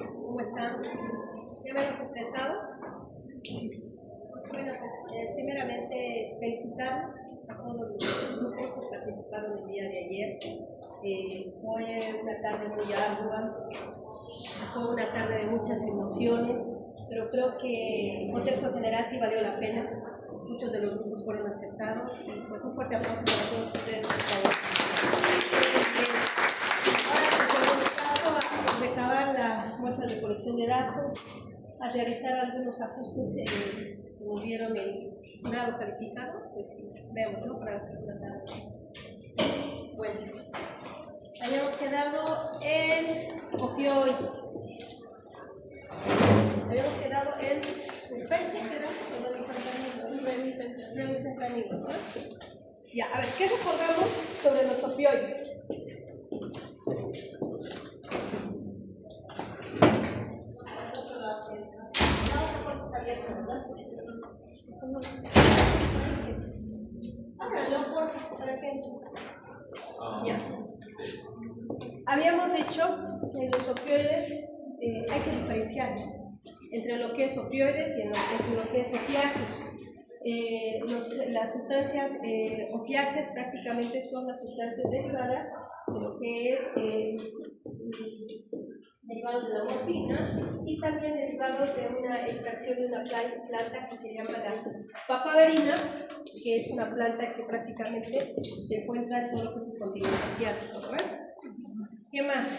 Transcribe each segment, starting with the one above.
¿Cómo están? ¿Ya menos estresados? Bueno, pues primeramente felicitarlos a todos los grupos que participaron el día de ayer. Fue una tarde muy ardua, fue una tarde de muchas emociones, pero creo que en contexto general sí valió la pena. Muchos de los grupos fueron aceptados y pues un fuerte aplauso para todos ustedes, por favor. Ahora, pues, en el caso, a recabar la muestra de recolección de datos, a realizar algunos ajustes que nos dieron el jurado calificado, pues sí, vemos, ¿no? Para la segunda tarde. Bueno, habíamos quedado en opioides. Habíamos quedado en sulfentanilo, remifentanilo, ¿no? Ya, a ver, ¿qué recordamos sobre los opioides? Ya. Habíamos dicho que en los opioides hay que diferenciar entre lo que es opioides y entre lo que es opiáceos. Las sustancias opiáceas prácticamente son las sustancias derivadas de lo que es derivados de la morfina y también derivados de una extracción de una planta que se llama la papaverina, que es una planta que prácticamente se encuentra en todo lo que es el continente asiático, ¿verdad? ¿Qué más?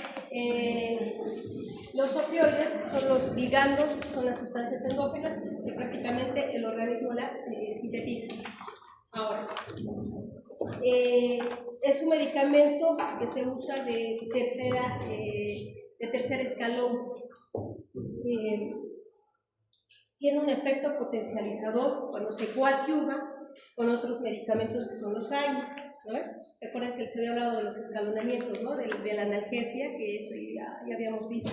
Los opioides son los ligandos, son las sustancias endógenas que prácticamente el organismo las sintetiza. Ahora, es un medicamento que se usa de tercer escalón. Tiene un efecto potencializador cuando se coadyuva con otros medicamentos que son los AINES, ¿no? ¿Se acuerdan que les había hablado de los escalonamientos, ¿no? de la analgesia, que eso ya habíamos visto?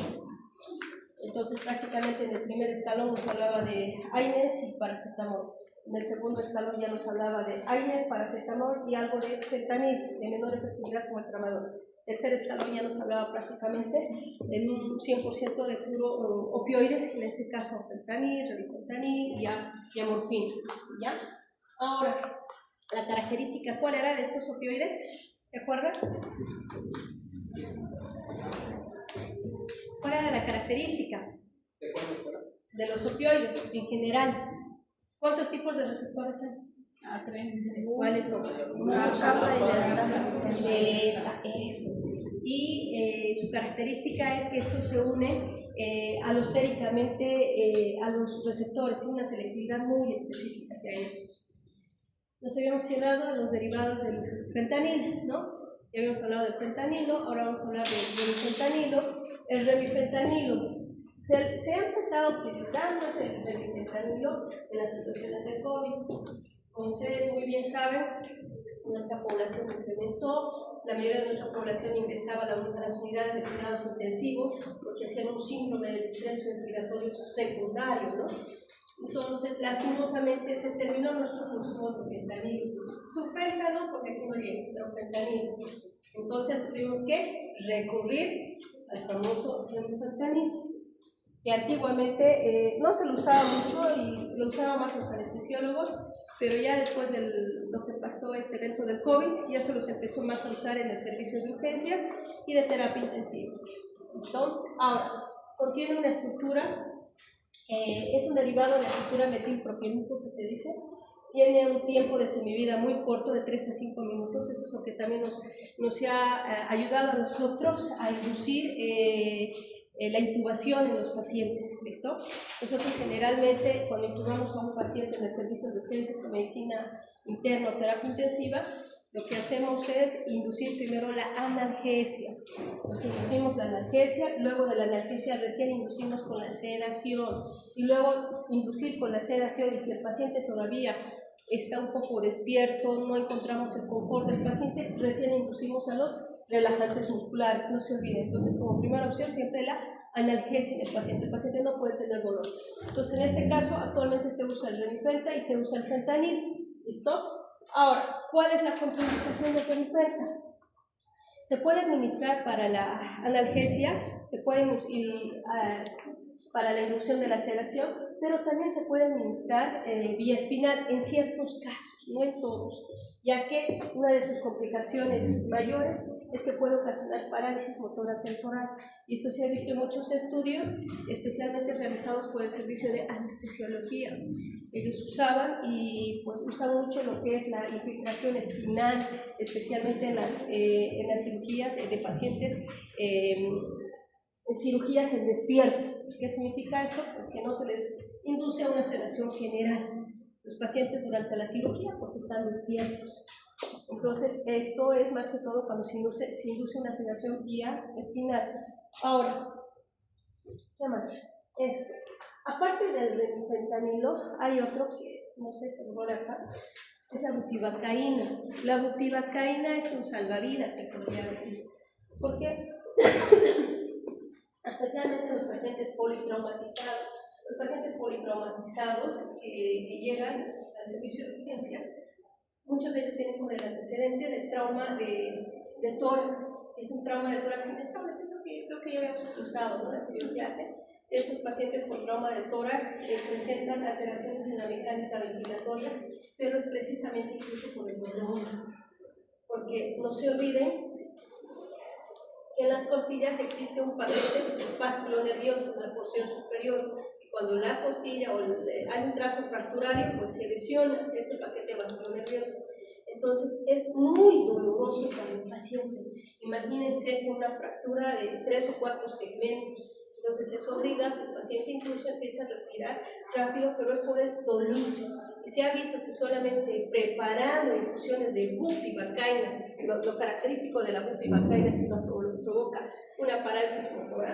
Entonces prácticamente en el primer escalón nos hablaba de AINES y paracetamol. En el segundo escalón ya nos hablaba de AINES, paracetamol y algo de fentanil, de menor efectividad como el tramadol. El tercer escalón ya nos hablaba prácticamente en un 100% de puro opioides, en este caso fentanil, remifentanil y morfina, ¿ya? Ahora, la característica, ¿cuál era de estos opioides? ¿Se acuerdan? ¿Cuál era la característica de los opioides en general? ¿Cuántos tipos de receptores hay? ¿Cuáles son? Eso. Y su característica es que estos se unen alostéricamente a los receptores, tiene una selectividad muy específica hacia estos. Nos habíamos quedado en los derivados del fentanil, ¿no? Ya habíamos hablado del fentanilo, ahora vamos a hablar del remifentanilo. El remifentanilo se ha empezado a utilizar más el remifentanilo en las situaciones de COVID. Como ustedes muy bien saben, nuestra población incrementó, la mayoría de nuestra población ingresaba a las unidades de cuidados intensivos porque hacían un síndrome de estrés respiratorio secundario, ¿no? Entonces, lastimosamente, se terminó nuestros insumos de fentanilo. Sulféntano, porque aquí no llega, pero fentanilo. Entonces, tuvimos que recurrir al famoso remifentanilo, que antiguamente no se lo usaba mucho y lo usaban más los anestesiólogos, pero ya después de lo que pasó este evento del COVID, ya se los empezó más a usar en el servicio de urgencias y de terapia intensiva. ¿Listo? Ahora, contiene una estructura. Es un derivado de la estructura metilpropiónico que se dice, tiene un tiempo de semivida muy corto, de 3 a 5 minutos, eso es lo que también nos ha ayudado a nosotros a inducir la intubación en los pacientes, ¿listo? Nosotros generalmente cuando intubamos a un paciente en el servicio de urgencias o medicina interna o terapia intensiva, lo que hacemos es inducir primero la analgesia. Entonces inducimos la analgesia, luego de la analgesia recién inducimos con la sedación y luego inducir con la sedación, y si el paciente todavía está un poco despierto, no encontramos el confort del paciente, recién inducimos a los relajantes musculares, no se olviden. Entonces como primera opción siempre la analgesia en el paciente no puede tener dolor. Entonces en este caso actualmente se usa el remifenta y se usa el fentanil, ¿listo? Ahora, ¿cuál es la contraindicación del remifenta? Se puede administrar para la analgesia, se puede para la inducción de la sedación, pero también se puede administrar vía espinal en ciertos casos, no en todos, ya que una de sus complicaciones mayores es que puede ocasionar parálisis motora temporal. Y esto se ha visto en muchos estudios, especialmente realizados por el servicio de anestesiología. Ellos usaban mucho lo que es la infiltración espinal, especialmente en las cirugías de pacientes, en cirugías en despierto. ¿Qué significa esto? Pues que no se les induce a una sedación general. Los pacientes durante la cirugía pues están despiertos. Entonces, esto es más que todo cuando se induce una sedación vía espinal. Ahora, ¿qué más? Aparte del fentanilo, hay otro que no sé si lo voy a acá, es la bupivacaína. La bupivacaína es un salvavidas, se podría decir. ¿Por qué? Especialmente los pacientes politraumatizados. Los pacientes politraumatizados que llegan al servicio de urgencias, muchos de ellos vienen con el antecedente de trauma de tórax. Es un trauma de tórax inestable, eso que creo que ya habíamos ocultado, ¿no? En la anterior clase. Estos pacientes con trauma de tórax presentan alteraciones en la mecánica ventilatoria, pero es precisamente incluso por el dolor. Porque no se olviden que en las costillas existe un paquete vasculonervioso en la porción superior. Cuando la costilla hay un trazo fracturario, pues se lesiona este paquete vasculonervioso. Entonces es muy doloroso para el paciente. Imagínense una fractura de 3 o 4 segmentos. Entonces eso obliga a que el paciente incluso empiece a respirar rápido, pero es por el dolor. Y se ha visto que solamente preparando infusiones de bupivacaína, lo característico de la bupivacaína es que no provoca una parálisis motora.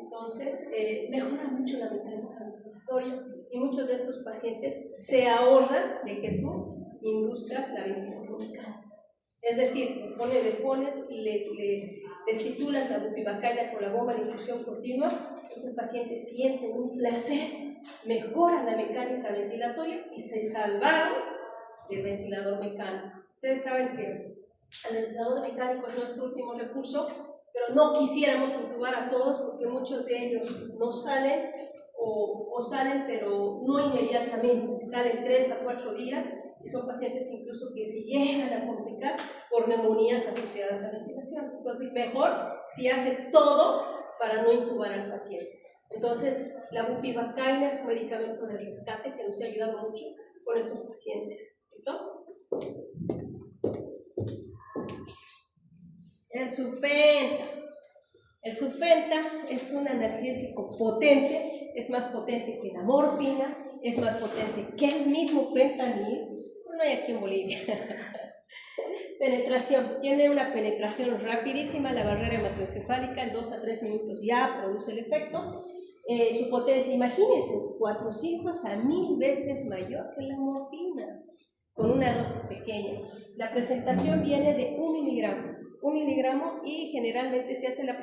Entonces, mejora mucho la mecánica ventilatoria y muchos de estos pacientes se ahorran de que tú induzcas la ventilación mecánica. Es decir, les titulan la bupivacaína con la bomba de infusión continua, entonces el paciente siente un placer, mejoran la mecánica ventilatoria y se salvaron del ventilador mecánico. Ustedes saben que el ventilador mecánico es nuestro último recurso, pero no quisiéramos intubar a todos porque muchos de ellos no salen o salen pero no inmediatamente, salen 3 a 4 días y son pacientes incluso que se llegan a complicar por neumonías asociadas a la ventilación. Entonces mejor si haces todo para no intubar al paciente. Entonces la bupivacaína es un medicamento de rescate que nos ha ayudado mucho con estos pacientes. ¿Listo? El Sufenta. El Sufenta es un analgésico potente, es más potente que la morfina, es más potente que el mismo fentanil. No hay aquí en Bolivia. Penetración. Tiene una penetración rapidísima, la barrera hematoencefálica en 2 a 3 minutos ya produce el efecto. Su potencia, imagínense, 400 a 1000 veces mayor que la morfina, con una dosis pequeña. La presentación viene de 1 miligramo y generalmente se hace la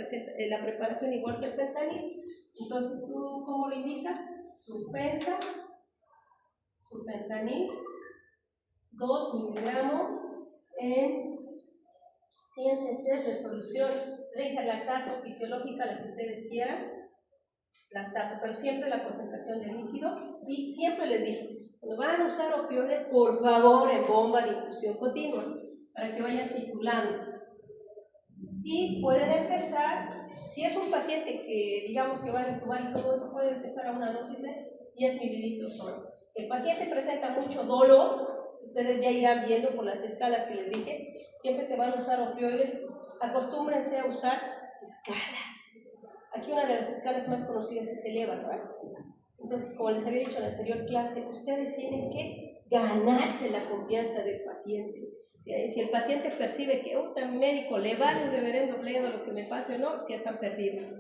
preparación igual que el fentanil. Entonces, ¿tú cómo lo indicas? Fentanil, 2 miligramos en 100 cc de solución. Rija lactato fisiológica, la que ustedes quieran, lactato, pero siempre la concentración de líquido. Y siempre les digo, cuando van a usar opioides, por favor, en bomba de infusión continua, para que vayan titulando. Y pueden empezar, si es un paciente que digamos que va a intubar y todo eso, puede empezar a una dosis de 10 mililitros solo. Si el paciente presenta mucho dolor, ustedes ya irán viendo por las escalas que les dije, siempre que van a usar opioides, acostúmbrense a usar escalas. Aquí una de las escalas más conocidas es el EVA, ¿verdad? Entonces, como les había dicho en la anterior clase, ustedes tienen que ganarse la confianza del paciente. Si el paciente percibe que un médico le vale un reverendo bledo lo que me pase o no, si están perdidos.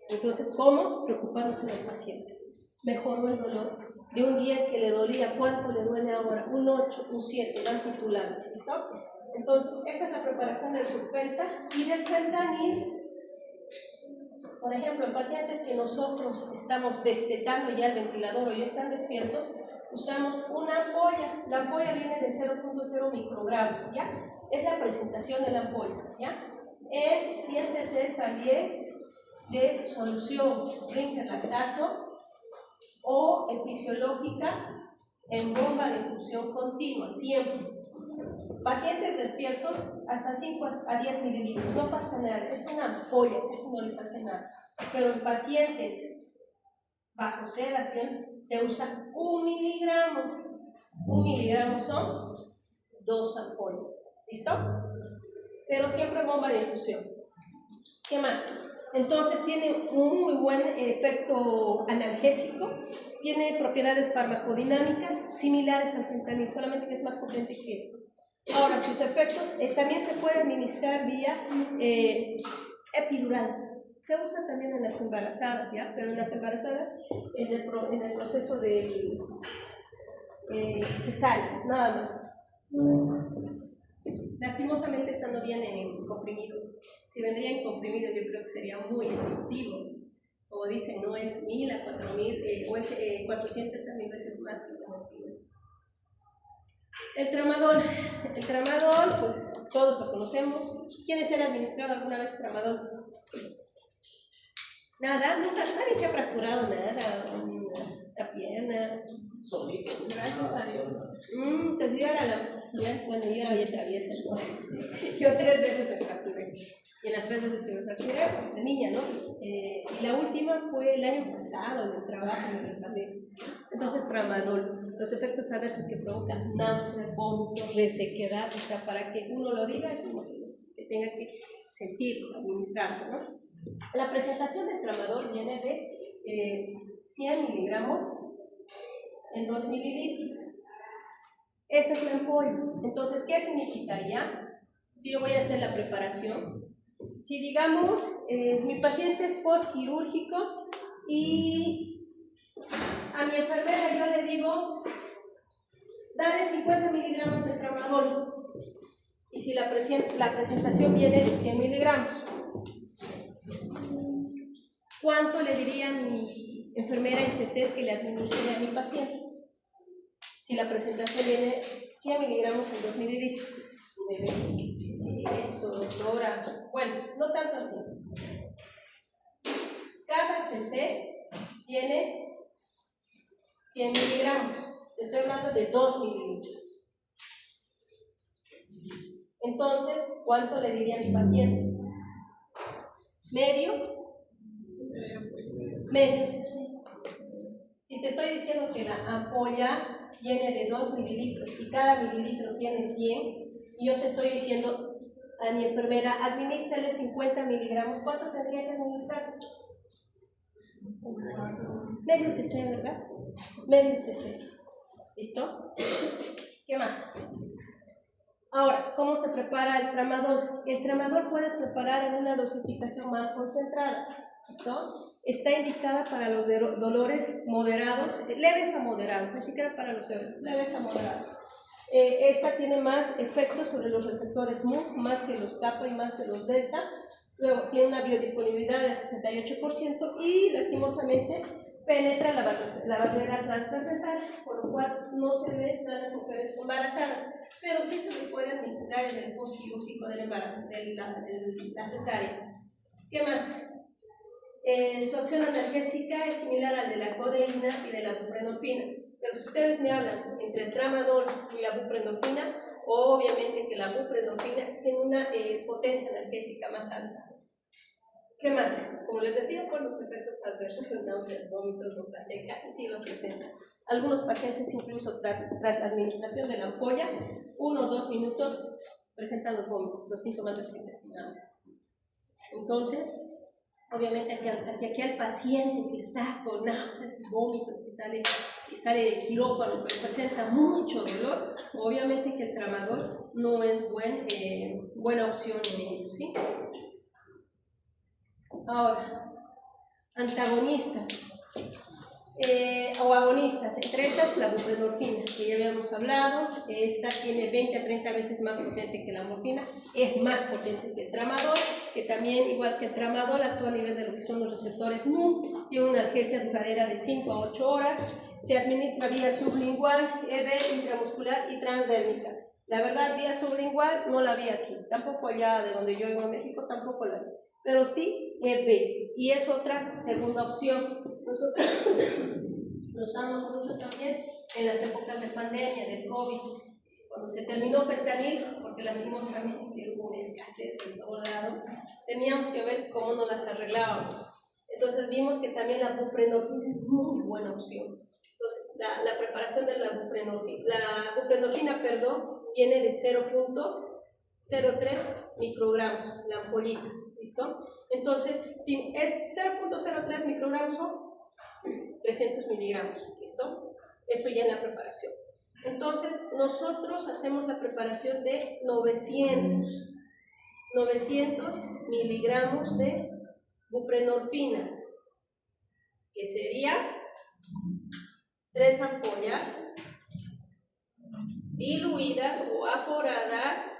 Entonces, ¿cómo? Preocupándose del paciente. Mejoró el dolor. De un 10 que le dolía, ¿cuánto le duele ahora? Un 8, un 7, van titulando. ¿Listo? Entonces, esta es la preparación del Sufenta y del fentanil. Por ejemplo, en pacientes que nosotros estamos destetando ya el ventilador o ya están despiertos, usamos una ampolla. La ampolla viene de 0.0 microgramos, ¿ya? Es la presentación de la ampolla, ¿ya? en 100 cc también de solución Brinker lactato o en fisiológica en bomba de infusión continua, siempre. Pacientes despiertos hasta 5 a 10 mililitros, no pasa nada, es una ampolla, eso no les hace nada. Pero en pacientes bajo sedación se usa 1 miligramo. 1 miligramo son 2 ampollas. ¿Listo? Pero siempre bomba de infusión. ¿Qué más? Entonces tiene un muy buen efecto analgésico, tiene propiedades farmacodinámicas similares al fentanil, solamente que es más potente que esto. Ahora, sus efectos también se puede administrar vía epidural. Se usa también en las embarazadas, ¿ya? Pero en las embarazadas, en el proceso de cesárea, nada más. Lastimosamente esta no viene en comprimidos. Si vendría en comprimidos yo creo que sería muy efectivo. Como dicen, no es 1000 a 4000 o es 400 a 1000 veces más que la morfina. El tramadol, pues todos lo conocemos. ¿Quiénes se han administrado alguna vez tramadol? Nada, nunca, nadie se ha fracturado nada, la pierna. Solito. Gracias a Dios. Entonces yo era bueno, yo era bien traviesa, entonces. Yo 3 veces me fracturé. Y en las 3 veces que me fracturé, pues de niña, ¿no? Y la última fue el año pasado, en el trabajo, me resbalé. Entonces, tramadol, los efectos adversos que provocan náuseas, vómitos, resequedad, o sea, para que uno lo diga, como que tenga que sentir, administrarse, ¿no? La presentación del tramadol viene de 100 miligramos en 2 mililitros. Esa es la ampolla. Entonces, ¿qué significaría? Si yo voy a hacer la preparación, si digamos, mi paciente es postquirúrgico y a mi enfermera yo le digo, dale 50 miligramos de tramadol. Y si la presentación viene de 100 miligramos, ¿cuánto le diría a mi enfermera en CCs que le administre a mi paciente? Si la presentación viene 100 miligramos en 2 mililitros. Eso, doctora. Bueno, no tanto así. Cada CC tiene 100 miligramos. Estoy hablando de 2 mililitros. Entonces, ¿cuánto le diría a mi paciente? Medio CC. Si te estoy diciendo que la ampolla viene de 2 mililitros y cada mililitro tiene 100, y yo te estoy diciendo a mi enfermera, administrale 50 miligramos, ¿cuánto tendría que administrar? Medio cc, ¿verdad? Medio cc. ¿Listo? ¿Qué más? Ahora, ¿cómo se prepara el tramadol? El tramadol puedes preparar en una dosificación más concentrada. ¿Listo? Está indicada para los dolores moderados, leves a moderados, ni siquiera para los leves a moderados. Esta tiene más efectos sobre los receptores MUC, más que los kappa y más que los delta. Luego tiene una biodisponibilidad del 68% y lastimosamente penetra la barrera transplacental, por lo cual no se ve en las mujeres embarazadas, pero sí se les puede administrar en el postquirúrgico del embarazo, de la cesárea. ¿Qué más? Su acción analgésica es similar al de la codeína y de la buprenorfina, pero si ustedes me hablan entre el tramadol y la buprenorfina, obviamente que la buprenorfina tiene una potencia analgésica más alta. ¿Qué más? Como les decía, por los efectos adversos, náuseas, vómitos, boca seca, y sí lo presenta. Algunos pacientes, incluso tras la administración de la ampolla, 1 o 2 minutos presentan los vómitos, los síntomas gastrointestinales. Entonces, obviamente, que aquel paciente que está con náuseas y vómitos, que sale de quirófano, pero presenta mucho dolor, obviamente que el tramadol no es buena opción en ellos, ¿sí? Ahora, antagonistas o agonistas, entre estas la buprenorfina, que ya habíamos hablado. Esta tiene 20 a 30 veces más potente que la morfina, es más potente que el tramadol, que también, igual que el tramadol, actúa a nivel de lo que son los receptores MUC, tiene una analgesia duradera de 5 a 8 horas, se administra vía sublingual, intramuscular y transdérmica. La verdad, vía sublingual no la vi aquí, tampoco allá de donde yo vivo en México, tampoco la vi. Pero sí B, y es otra segunda opción. Nosotros lo usamos mucho también en las épocas de pandemia, del COVID, cuando se terminó fentanil, porque lastimosamente hubo una escasez en todo lado, teníamos que ver cómo nos las arreglábamos. Entonces vimos que también la buprenorfina es muy buena opción. Entonces la preparación de la buprenorfina, viene de 0.03 microgramos, la ampollita, ¿listo? Entonces, si es 0.03 microgramos o 300 miligramos, ¿listo? Esto ya en la preparación. Entonces, nosotros hacemos la preparación de 900 miligramos de buprenorfina, que sería 3 ampollas diluidas o aforadas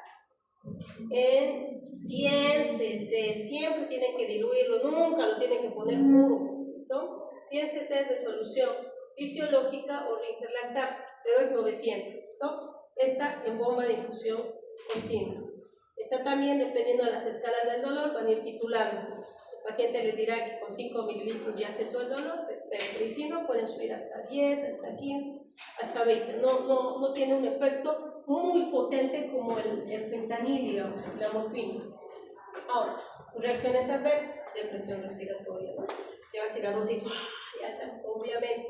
en 100 cc. Siempre tienen que diluirlo, nunca lo tienen que poner puro, ¿listo? 100 cc de solución fisiológica o Ringer lactato, pero es 900, ¿listo? Está en bomba de infusión continua. Está también, dependiendo de las escalas del dolor, van a ir titulando. El paciente les dirá que con 5 mililitros ya cesó el dolor, pero si no, pueden subir hasta 10, hasta 15, hasta 20. No tiene un efecto muy potente como el fentanil, digamos, la morfina. Ahora, reacciones adversas, depresión respiratoria, ¿no? Te vas a ir a dosis altas, obviamente.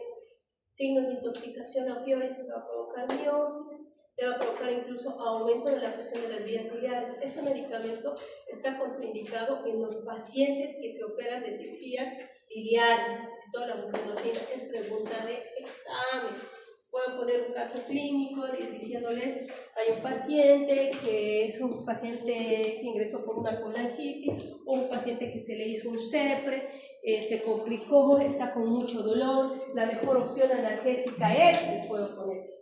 Signos de intoxicación a opioides, te va a provocar miosis, te va a provocar incluso aumento de la presión de las vías biliares. Este medicamento está contraindicado en los pacientes que se operan de cirugías biliares. Esto, la buprenorfina es pregunta de examen. Puedo poner un caso clínico diciéndoles, hay un paciente que es un paciente que ingresó por una colangitis, o un paciente que se le hizo un CEPRE, se complicó, está con mucho dolor, la mejor opción analgésica es, les puedo poner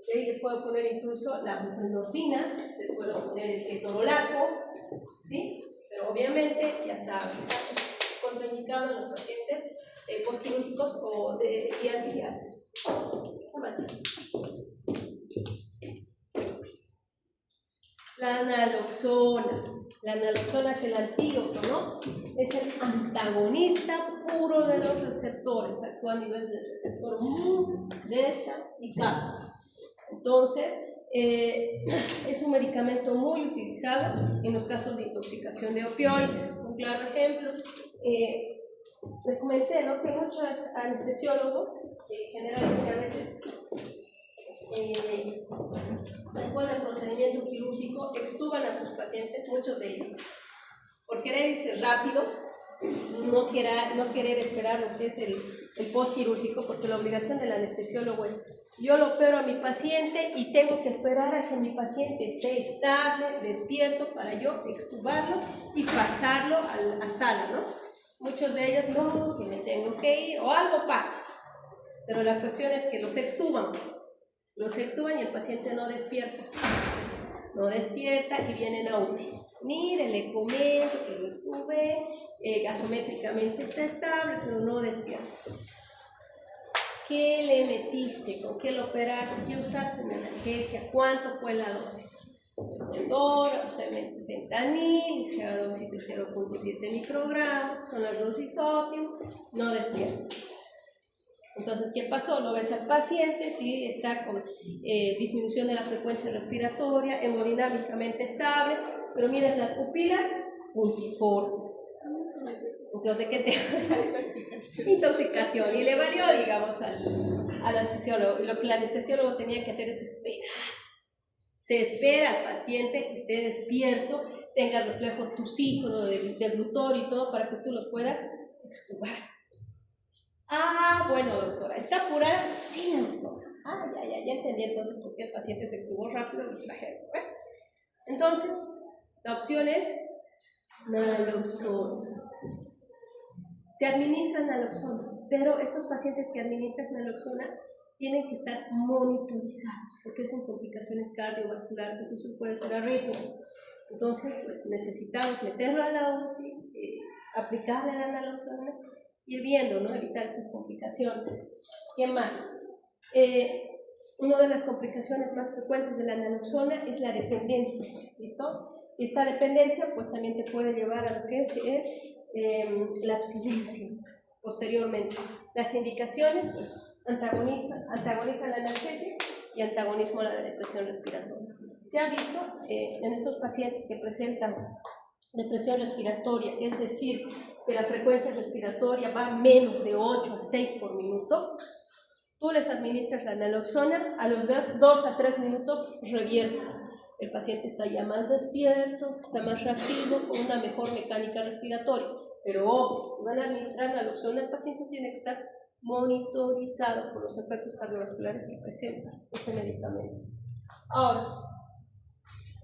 incluso la buprenorfina, les puedo poner el ketorolaco, ¿sí? Pero obviamente, ya saben, es contraindicado en los pacientes postquirúrgicos o de vías biliares. Más. La naloxona. La naloxona es el antídoto, ¿no? Es el antagonista puro de los receptores, actúa a nivel del receptor MU, delta y kappa. Entonces, es un medicamento muy utilizado en los casos de intoxicación de opioides. Un claro ejemplo, les comenté, ¿no?, que muchos anestesiólogos, generalmente a veces, después del procedimiento quirúrgico, extuban a sus pacientes, muchos de ellos, por querer irse rápido, no querer esperar lo que es el postquirúrgico, porque la obligación del anestesiólogo es: yo lo opero a mi paciente y tengo que esperar a que mi paciente esté estable, despierto, para yo extubarlo y pasarlo a sala, ¿no? Muchos de ellos, no, que me tengo que ir, o algo pasa. Pero la cuestión es que los extuban y el paciente no despierta y vienen a UTI. Mire, le comento que lo estuve, gasométricamente está estable, pero no despierta. ¿Qué le metiste? ¿Con qué lo operaste? ¿Qué usaste en analgesia? ¿Cuánto fue la dosis? Fentanil, sea dosis de 0.7 microgramos, que son las dosis óptimas, no despierta. Entonces, ¿qué pasó? Lo ves al paciente, ¿sí? Está con disminución de la frecuencia respiratoria, hemodinámicamente estable, pero miren las pupilas puntiformes. Entonces, ¿qué te habla? Intoxicación. Y le valió, digamos, al anestesiólogo. Lo que el anestesiólogo tenía que hacer es esperar. Se espera al paciente que esté despierto, tenga reflejo tusígeno del glutor y todo, para que tú los puedas extubar. Bueno, doctora, ¿está apurada? Sí, doctora. Ya entendí entonces por qué el paciente se extubó rápido y trajeron. Entonces, la opción es naloxona. Se administra naloxona, pero estos pacientes que administran naloxona tienen que estar monitorizados, porque es en complicaciones cardiovasculares, incluso pueden ser arritmias. Entonces, pues necesitamos meterlo a la UTI, aplicarle la naloxona, ir viendo, ¿no?, evitar estas complicaciones. ¿Qué más? Una de las complicaciones más frecuentes de la naloxona es la dependencia, ¿listo? Si esta dependencia, pues también te puede llevar a lo que es la abstinencia posteriormente. Las indicaciones, pues, antagonizan la analgesia y antagonismo a la depresión respiratoria. Se ha visto en estos pacientes que presentan depresión respiratoria, es decir, que la frecuencia respiratoria va menos de 8 a 6 por minuto, tú les administras la naloxona, a los 2 a 3 minutos revierte. El paciente está ya más despierto, está más reactivo, con una mejor mecánica respiratoria. Pero ojo, si van a administrar naloxona, el paciente tiene que estar monitorizado por los efectos cardiovasculares que presenta este medicamento. Ahora,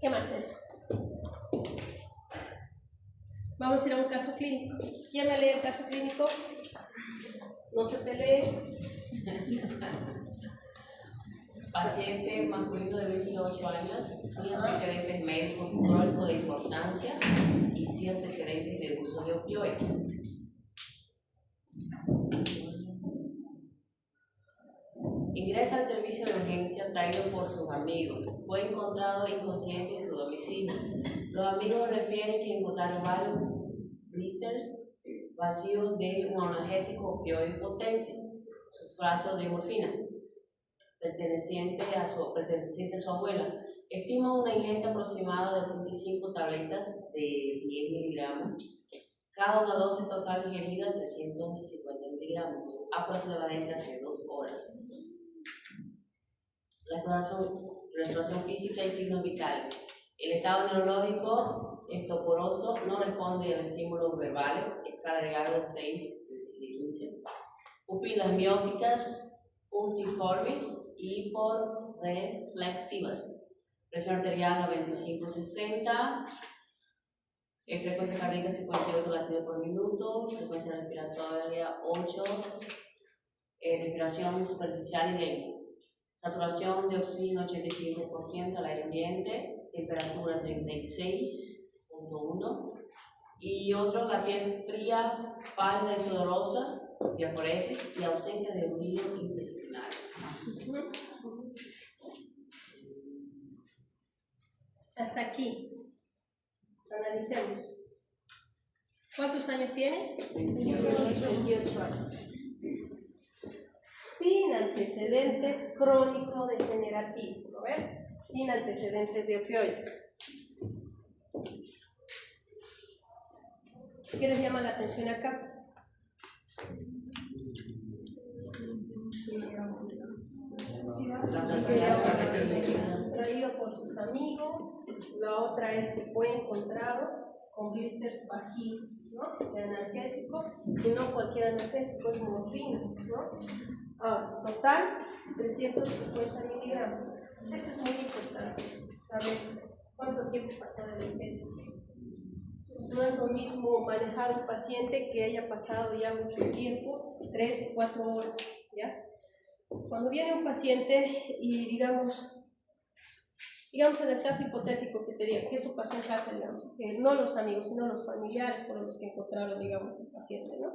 ¿qué más es eso? Vamos a ir a un caso clínico. ¿Quién me lee el caso clínico? No se pelee. Paciente masculino de 28 años, sin antecedentes médicos crónicos de importancia y sin antecedentes de uso de opioides. Ingresa al servicio de urgencia traído por sus amigos. Fue encontrado inconsciente en su domicilio. Los amigos refieren que encontraron varios blisters vacíos de un analgésico opioide potente, sulfato de morfina, perteneciente a su abuela. Estima una ingesta aproximada de 35 tabletas de 10 miligramos. Cada una dosis total ingerida 350 miligramos, aproximadamente hace 2 horas. La exploración física y signos vitales. El estado neurológico estoporoso no responde a los estímulos verbales, escala de Gardner 6 de 15. Pupilas mióticas puntiformes y por reflexivas. Presión arterial 95-60. Frecuencia cardíaca 58 latidos por minuto. Frecuencia respiratoria 8. Respiración superficial y lenta. Saturación de oxígeno 85% al aire ambiente. Temperatura 36.1. Y otro, la piel fría, pálida y sudorosa, diaforesis y ausencia de ruido intestinal. Hasta aquí. Analicemos. ¿Cuántos años tiene? 28 años. Sin antecedentes crónico-degenerativos, ¿no ven? Sin antecedentes de opioides. ¿Qué les llama la atención acá? Traído por sus amigos. La otra es que fue encontrado con blisters vacíos, ¿no? De analgésico, y no cualquier analgésico, es morfina, ¿no? Ahora, total 350 miligramos. Esto es muy importante, saber cuánto tiempo pasó en el test. No es lo mismo manejar un paciente que haya pasado ya mucho tiempo, 3 o 4 horas, ¿ya? Cuando viene un paciente y digamos en el caso hipotético que te diga que esto pasó en casa, digamos, que no los amigos, sino los familiares fueron los que encontraron, digamos, el paciente, ¿no?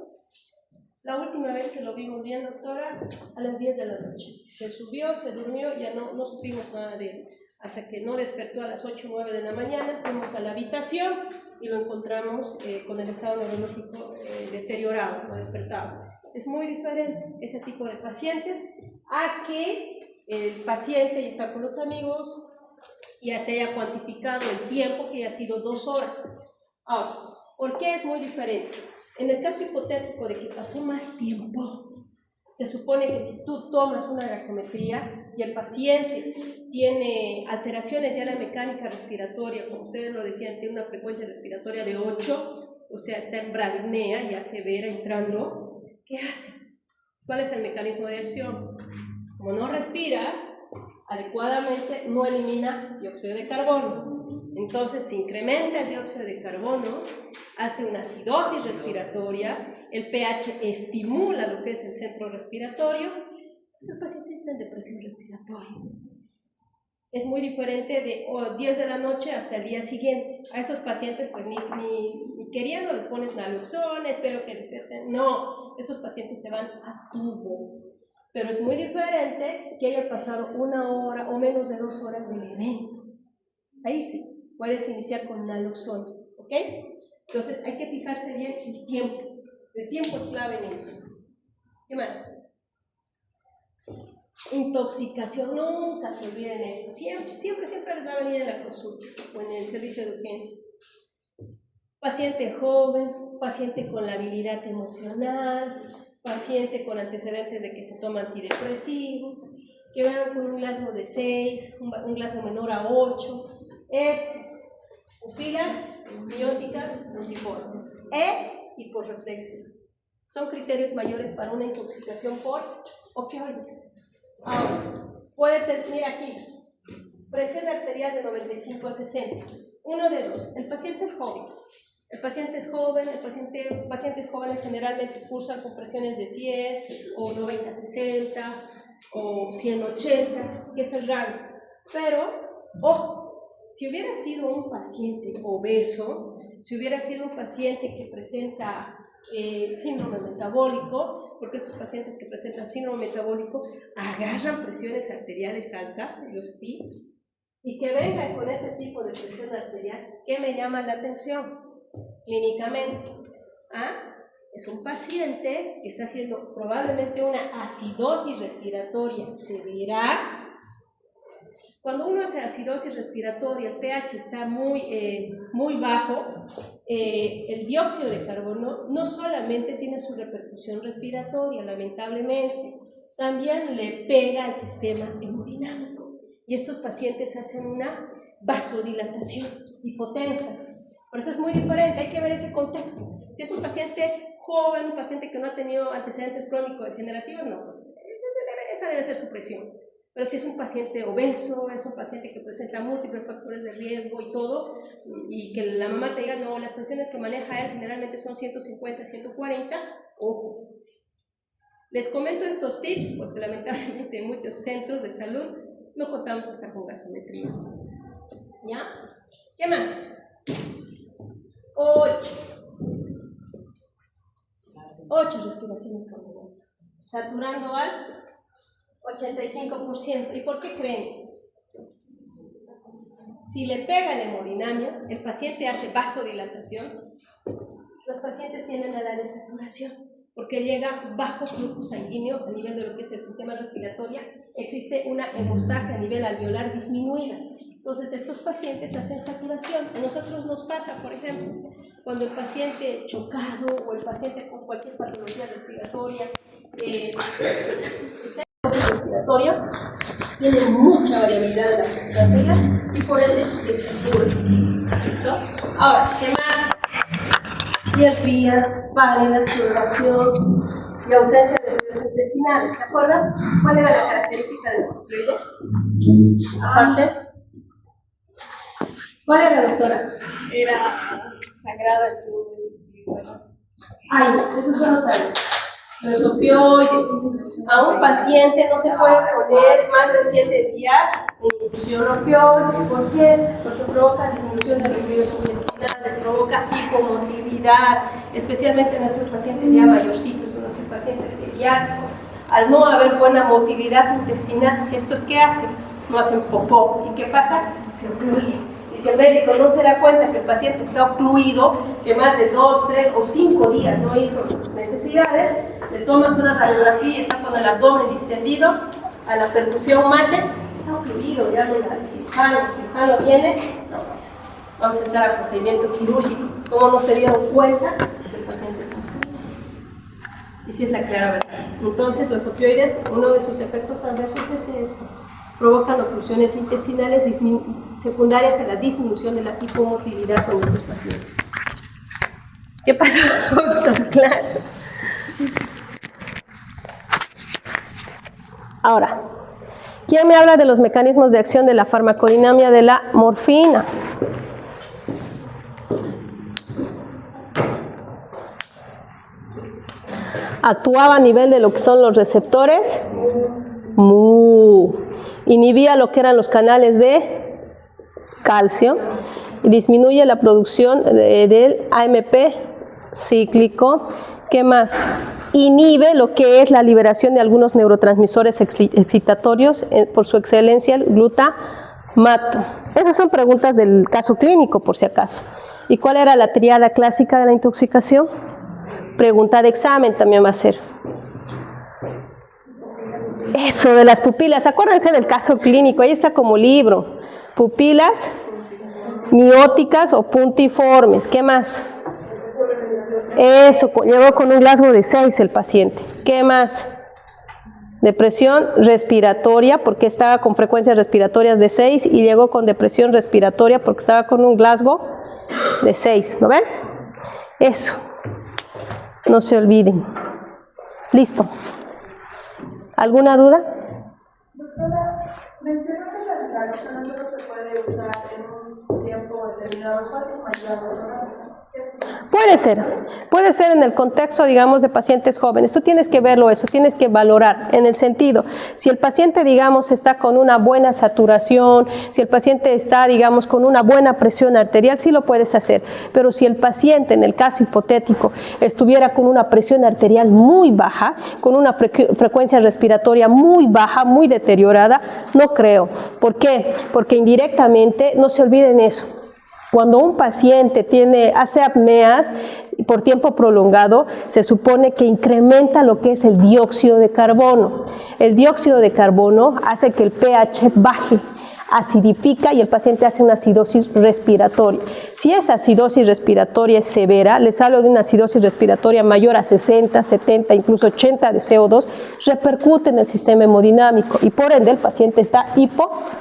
La última vez que lo vimos bien, doctora, a las 10 de la noche. Se subió, se durmió, ya no supimos nada de él. Hasta que no despertó a las 8 o 9 de la mañana, fuimos a la habitación y lo encontramos con el estado neurológico deteriorado, no despertado. Es muy diferente ese tipo de pacientes a que el paciente ya está con los amigos, ya se haya cuantificado el tiempo que ha sido 2 horas. Ahora, ¿por qué es muy diferente? En el caso hipotético de que pasó más tiempo, se supone que si tú tomas una gasometría y el paciente tiene alteraciones ya en la mecánica respiratoria, como ustedes lo decían, tiene una frecuencia respiratoria de 8, o sea, está en bradipnea, ya severa, entrando, ¿qué hace? ¿Cuál es el mecanismo de acción? Como no respira adecuadamente, no elimina dióxido de carbono. Entonces se incrementa el dióxido de carbono, hace una acidosis respiratoria, el pH estimula lo que es el centro respiratorio, pues el paciente entra en depresión respiratoria. Es muy diferente de 10 de la noche hasta el día siguiente. A esos pacientes pues ni queriendo les pones naloxona, espero que despierten. No, estos pacientes se van a tubo. Pero es muy diferente que haya pasado 1 hora o menos de 2 horas del evento. Ahí sí, puedes iniciar con naloxona, ¿ok? Entonces hay que fijarse bien el tiempo. El tiempo es clave en ellos. ¿Qué más? Intoxicación, nunca se olviden esto. Siempre les va a venir en la consulta o en el servicio de urgencias. Paciente joven, paciente con labilidad emocional, paciente con antecedentes de que se toma antidepresivos, que vean con un glasmo de 6, un glasmo menor a 8, pupilas mióticas multiformes, hiporreflexia. Son criterios mayores para una intoxicación por opioides. Ahora, puede tener aquí presión arterial de 95 a 60. Uno de dos, el paciente es joven. Pacientes jóvenes generalmente cursan con presiones de 100 o 90-60 o 100-80, que es el rango. Pero, ojo, si hubiera sido un paciente obeso, si hubiera sido un paciente que presenta síndrome metabólico, porque estos pacientes que presentan síndrome metabólico agarran presiones arteriales altas, ellos sí, y que vengan con este tipo de presión arterial, ¿qué me llama la atención? Clínicamente, es un paciente que está haciendo probablemente una acidosis respiratoria severa. Cuando uno hace acidosis respiratoria, el pH está muy bajo, el dióxido de carbono no solamente tiene su repercusión respiratoria, lamentablemente, también le pega al sistema hemodinámico. Y estos pacientes hacen una vasodilatación hipotensa. Por eso es muy diferente, hay que ver ese contexto. Si es un paciente joven, un paciente que no ha tenido antecedentes crónico-degenerativos, no, pues esa debe ser su presión. Pero si es un paciente obeso, es un paciente que presenta múltiples factores de riesgo y todo, y que la mamá te diga, no, las presiones que maneja él generalmente son 150, 140, ojo. Les comento estos tips porque lamentablemente en muchos centros de salud no contamos hasta con gasometría. ¿Ya? ¿Qué más? 8 respiraciones por minuto, saturando al 85%. ¿Y por qué creen? Si le pega la hemodinamia, el paciente hace vasodilatación, los pacientes tienden a la desaturación, porque llega bajo flujo sanguíneo a nivel de lo que es el sistema respiratorio, existe una hemostasia a nivel alveolar disminuida. Entonces estos pacientes hacen saturación. A nosotros nos pasa, por ejemplo, cuando el paciente chocado o el paciente con cualquier patología respiratoria está en respiratoria, tiene mucha variabilidad de la respiratoria y por ende se satura. ¿Listo? Ahora, ¿qué más? Diarrea, pálida, sudoración y ausencia de fluidos intestinales. ¿Se acuerdan? ¿Cuál era la característica de los opioides? Aparte, ¿cuál era, doctora? Era sangrado el tubo. Bueno. AINES, esos son los AINES. Los opioides. A un paciente no se puede poner más de 7 días en infusión opioide. ¿Por qué? Porque provoca disminución de los fluidos intestinales, provoca hipomotilidad, especialmente en nuestros pacientes ya mayorcitos, en nuestros pacientes geriátricos. Al no haber buena motilidad intestinal, ¿estos qué hacen? No hacen popó. ¿Y qué pasa? Se ocluyen. Si el médico no se da cuenta que el paciente está ocluido, que más de 2, 3 o 5 días no hizo sus necesidades, le tomas una radiografía y está con el abdomen distendido, a la percusión mate, está ocluido, llamen al cirujano, el cirujano viene, no, pues, vamos a entrar al procedimiento quirúrgico. ¿Cómo no se dieron cuenta que el paciente está ocluido? Y si es la clara verdad. Entonces los opioides, uno de sus efectos adversos es eso. Provocan oclusiones intestinales secundarias a la disminución de la hipomotilidad de nuestros pacientes. ¿Qué pasó, doctor? Claro. Ahora, ¿quién me habla de los mecanismos de acción de la farmacodinamia de la morfina? Actuaba a nivel de lo que son los receptores. Inhibía lo que eran los canales de calcio y disminuye la producción del AMP cíclico. ¿Qué más? inhibe lo que es la liberación de algunos neurotransmisores excitatorios, por su excelencia el glutamato. Esas son preguntas del caso clínico, por si acaso. ¿Y cuál era la tríada clásica de la intoxicación? Pregunta de examen también va a ser. Eso de las pupilas, acuérdense del caso clínico, ahí está como libro. Pupilas mióticas o puntiformes, ¿qué más? Eso, llegó con un Glasgow de 6 el paciente. ¿Qué más? Depresión respiratoria, porque estaba con frecuencias respiratorias de 6 y llegó con depresión respiratoria porque estaba con un Glasgow de 6, ¿no ven? Eso, no se olviden. Listo. ¿Alguna duda? Doctora, mencionó que la naloxona solo se puede usar en un tiempo determinado. ¿Cuál es mayor? Puede ser en el contexto, digamos, de pacientes jóvenes. Tú tienes que verlo eso, tienes que valorar en el sentido, si el paciente, digamos, está con una buena saturación, si el paciente está, digamos, con una buena presión arterial, sí lo puedes hacer. Pero si el paciente, en el caso hipotético, estuviera con una presión arterial muy baja, con una frecuencia respiratoria muy baja, muy deteriorada, no creo. ¿Por qué? Porque indirectamente, no se olviden eso. Cuando un paciente hace apneas por tiempo prolongado, se supone que incrementa lo que es el dióxido de carbono. El dióxido de carbono hace que el pH baje, acidifica y el paciente hace una acidosis respiratoria. Si esa acidosis respiratoria es severa, les hablo de una acidosis respiratoria mayor a 60, 70, incluso 80 de CO2, repercute en el sistema hemodinámico y por ende el paciente está hipotenso.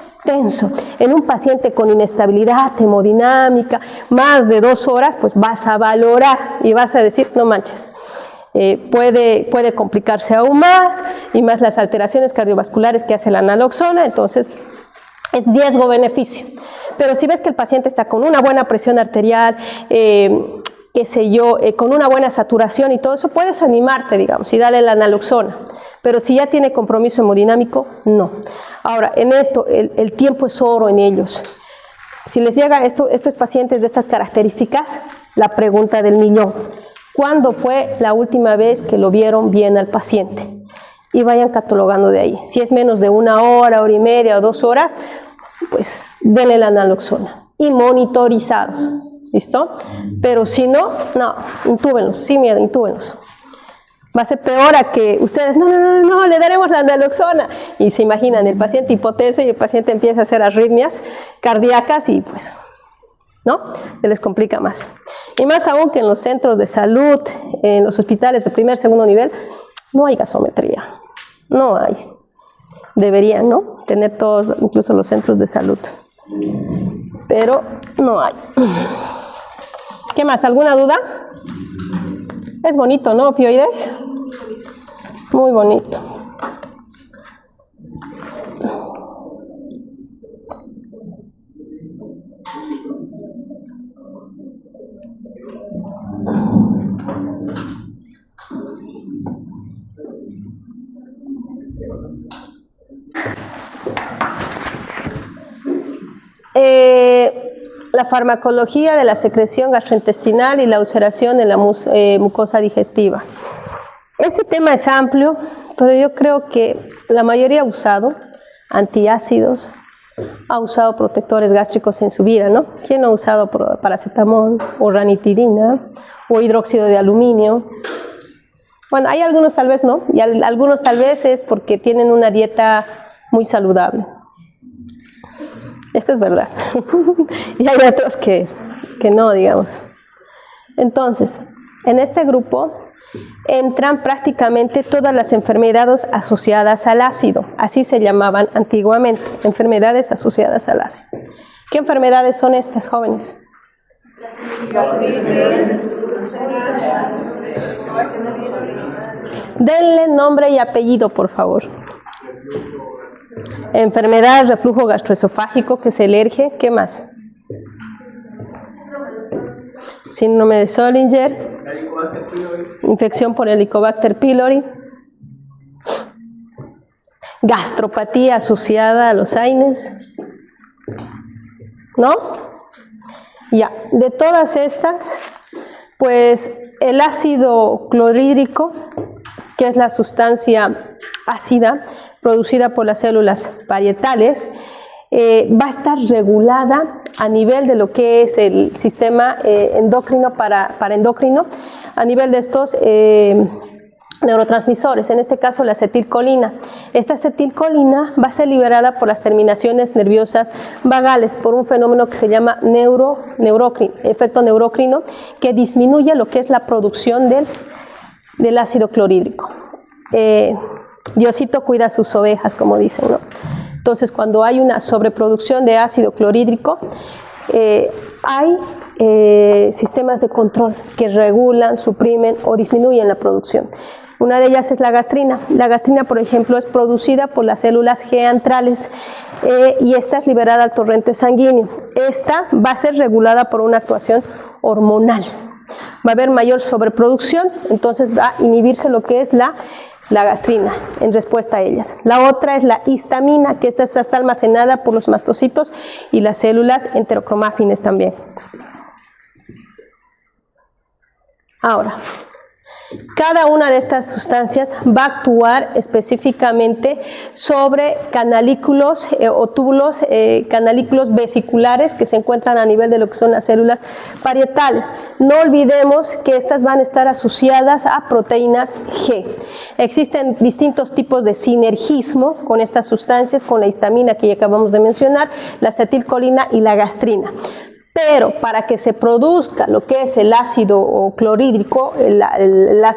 En un paciente con inestabilidad hemodinámica, más de 2 horas, pues vas a valorar y vas a decir, no manches, puede complicarse aún más y más las alteraciones cardiovasculares que hace la naloxona, entonces es riesgo-beneficio. Pero si ves que el paciente está con una buena presión arterial, con una buena saturación y todo eso, puedes animarte, digamos, y darle la naloxona. Pero si ya tiene compromiso hemodinámico, no. Ahora, en esto, el tiempo es oro en ellos. Si les llega estos pacientes de estas características, la pregunta del millón: ¿cuándo fue la última vez que lo vieron bien al paciente? Y vayan catalogando de ahí. Si es menos de 1 hora, hora y media o 2 horas, pues denle la naloxona. Y monitorizados. ¿Listo? Pero si no, intúbenlos, sin miedo, intúbenlos. Va a ser peor a que ustedes, no, le daremos la naloxona. Y se imaginan, el paciente hipotenso y el paciente empieza a hacer arritmias cardíacas y pues, ¿no? Se les complica más. Y más aún que en los centros de salud, en los hospitales de primer, segundo nivel, no hay gasometría. No hay. Deberían, ¿no? Tener todos, incluso los centros de salud. Pero no hay. ¿Qué más? ¿Alguna duda? Es bonito, ¿no? Opioides. Es muy bonito. La farmacología de la secreción gastrointestinal y la ulceración en la mucosa digestiva. Este tema es amplio, pero yo creo que la mayoría ha usado antiácidos, ha usado protectores gástricos en su vida, ¿no? ¿Quién no ha usado paracetamol o ranitidina o hidróxido de aluminio? Bueno, hay algunos tal vez no, y algunos tal vez es porque tienen una dieta muy saludable. Eso es verdad. Y hay otros que no, digamos. Entonces, en este grupo entran prácticamente todas las enfermedades asociadas al ácido. Así se llamaban antiguamente, enfermedades asociadas al ácido. ¿Qué enfermedades son estas, jóvenes? Denle nombre y apellido, por favor. Enfermedad, reflujo gastroesofágico, que es el ERGE. ¿Qué más? Síndrome de Solinger. Infección por Helicobacter pylori. Gastropatía asociada a los AINES. ¿No? Ya, de todas estas, pues el ácido clorhídrico que es la sustancia ácida producida por las células parietales, va a estar regulada a nivel de lo que es el sistema endocrino para endocrino, a nivel de estos neurotransmisores, en este caso la acetilcolina. Esta acetilcolina va a ser liberada por las terminaciones nerviosas vagales por un fenómeno que se llama efecto neurocrino, que disminuye lo que es la producción del ácido clorhídrico. Diosito cuida a sus ovejas, como dicen, ¿no? Entonces, cuando hay una sobreproducción de ácido clorhídrico, hay sistemas de control que regulan, suprimen o disminuyen la producción. Una de ellas es la gastrina. La gastrina, por ejemplo, es producida por las células G antrales y esta es liberada al torrente sanguíneo. Esta va a ser regulada por una actuación hormonal. Va a haber mayor sobreproducción, entonces va a inhibirse lo que es la gastrina en respuesta a ellas. La otra es la histamina, que esta está almacenada por los mastocitos y las células enterocromáfines también. Ahora, cada una de estas sustancias va a actuar específicamente sobre canalículos o túbulos, canalículos vesiculares que se encuentran a nivel de lo que son las células parietales. No olvidemos que estas van a estar asociadas a proteínas G. Existen distintos tipos de sinergismo con estas sustancias, con la histamina que ya acabamos de mencionar, la acetilcolina y la gastrina. Pero para que se produzca lo que es el ácido clorhídrico, la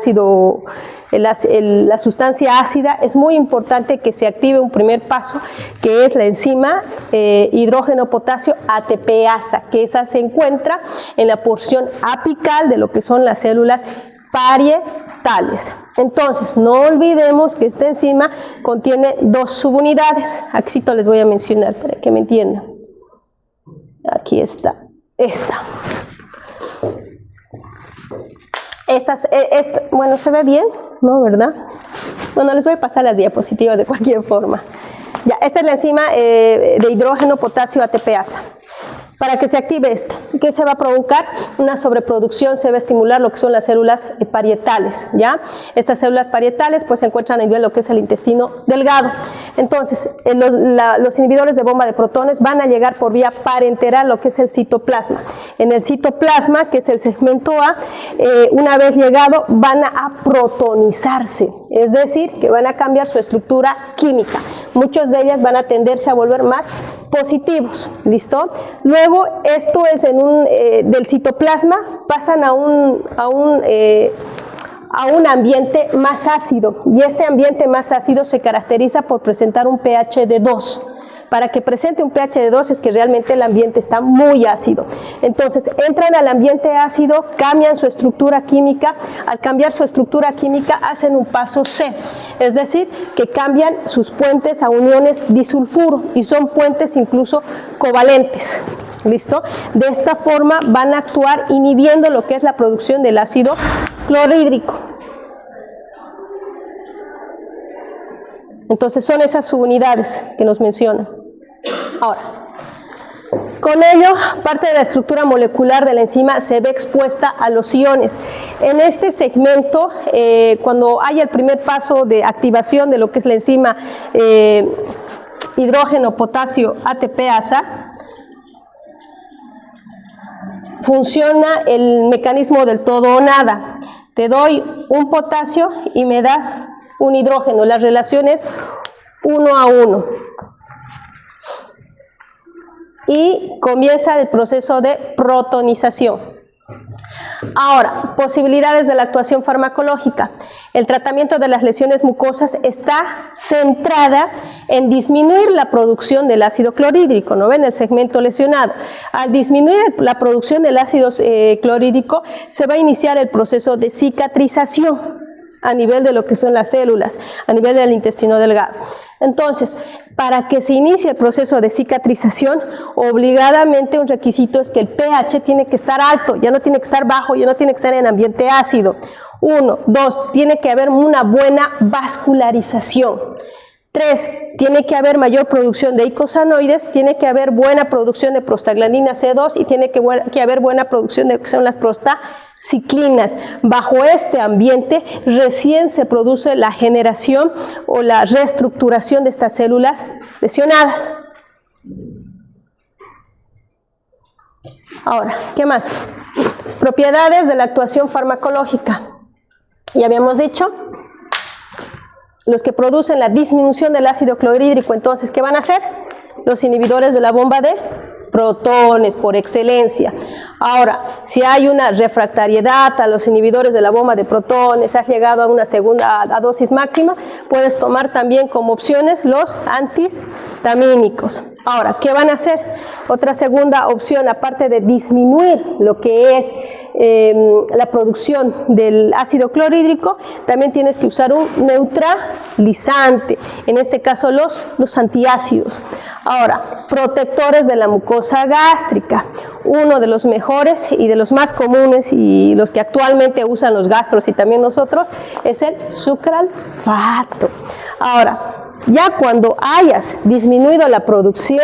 sustancia ácida, es muy importante que se active un primer paso, que es la enzima hidrógeno potasio ATPasa, que esa se encuentra en la porción apical de lo que son las células parietales. Entonces, no olvidemos que esta enzima contiene dos subunidades. Aquí les voy a mencionar para que me entiendan. Aquí está. Bueno, ¿se ve bien? ¿No, verdad? Bueno, les voy a pasar las diapositivas de cualquier forma. Ya, esta es la enzima de hidrógeno potasio ATPasa. Para que se active esta, ¿qué se va a provocar? Una sobreproducción, se va a estimular lo que son las células parietales, ¿ya? Estas células parietales pues se encuentran a nivel de lo que es el intestino delgado. Entonces, los inhibidores de bomba de protones van a llegar por vía parenteral lo que es el citoplasma. En el citoplasma, que es el segmento A, una vez llegado van a protonizarse, es decir, que van a cambiar su estructura química. Muchas de ellas van a tenderse a volver más positivos, ¿listo? Luego, esto es del citoplasma, pasan a un ambiente más ácido, y este ambiente más ácido se caracteriza por presentar un pH de 2. Para que presente un pH de 2 es que realmente el ambiente está muy ácido. Entonces, entran al ambiente ácido, cambian su estructura química. Al cambiar su estructura química, hacen un paso C. Es decir, que cambian sus puentes a uniones disulfuro y son puentes incluso covalentes. ¿Listo? De esta forma van a actuar inhibiendo lo que es la producción del ácido clorhídrico. Entonces, son esas subunidades que nos mencionan. Ahora, con ello, parte de la estructura molecular de la enzima se ve expuesta a los iones. En este segmento, cuando hay el primer paso de activación de lo que es la enzima hidrógeno potasio ATPasa, funciona el mecanismo del todo o nada. Te doy un potasio y me das un hidrógeno. La relación es 1 a 1. Y comienza el proceso de protonización. Ahora, posibilidades de la actuación farmacológica. El tratamiento de las lesiones mucosas está centrada en disminuir la producción del ácido clorhídrico, ¿no ven? El segmento lesionado. Al disminuir la producción del ácido clorhídrico, se va a iniciar el proceso de cicatrización a nivel de lo que son las células, a nivel del intestino delgado. Entonces, para que se inicie el proceso de cicatrización, obligadamente un requisito es que el pH tiene que estar alto, ya no tiene que estar bajo, ya no tiene que estar en ambiente ácido. 1, 2, tiene que haber una buena vascularización. 3, tiene que haber mayor producción de eicosanoides, tiene que haber buena producción de prostaglandina C2 y tiene que haber buena producción de lo que son las prostaciclinas. Bajo este ambiente recién se produce la generación o la reestructuración de estas células lesionadas. Ahora, ¿qué más? Propiedades de la actuación farmacológica. Ya habíamos dicho, los que producen la disminución del ácido clorhídrico, entonces, ¿qué van a hacer? Los inhibidores de la bomba de protones, por excelencia. Ahora, si hay una refractariedad a los inhibidores de la bomba de protones, has llegado a una segunda a dosis máxima, puedes tomar también como opciones los antihistamínicos. Ahora, ¿qué van a hacer? Otra segunda opción, aparte de disminuir lo que es la producción del ácido clorhídrico, también tienes que usar un neutralizante, en este caso los antiácidos. Ahora, protectores de la mucosa gástrica. Uno de los mejores y de los más comunes y los que actualmente usan los gastros y también nosotros es el sucralfato. Ahora, ya cuando hayas disminuido la producción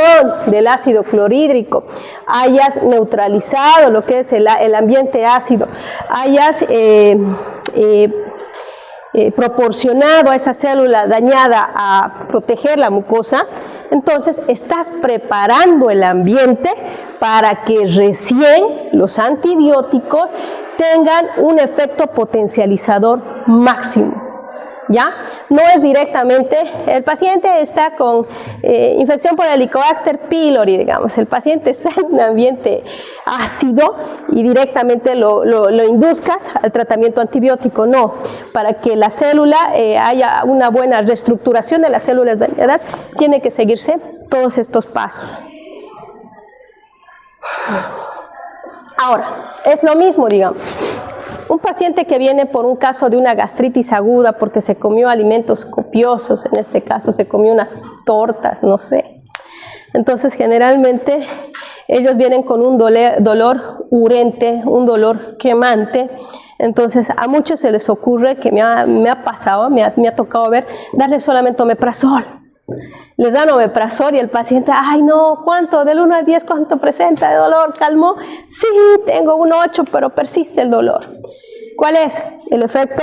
del ácido clorhídrico, hayas neutralizado lo que es el ambiente ácido, hayas proporcionado a esa célula dañada a proteger la mucosa, entonces estás preparando el ambiente para que recién los antibióticos tengan un efecto potencializador máximo. ¿Ya? No es directamente, el paciente está con infección por Helicobacter pylori, digamos, el paciente está en un ambiente ácido y directamente lo induzcas al tratamiento antibiótico, no, para que la célula haya una buena reestructuración de las células dañadas, tiene que seguirse todos estos pasos. Ahora, es lo mismo, digamos. Un paciente que viene por un caso de una gastritis aguda porque se comió alimentos copiosos, en este caso se comió unas tortas, no sé. Entonces generalmente ellos vienen con un dolor urente, un dolor quemante. Entonces a muchos se les ocurre, que me ha pasado, me ha tocado ver, darle solamente omeprazol. Les dan omeprazol y el paciente, ay no, ¿cuánto? Del 1 al 10, ¿cuánto presenta de dolor? ¿Calmó? Sí, tengo un 8, pero persiste el dolor. ¿Cuál es el efecto?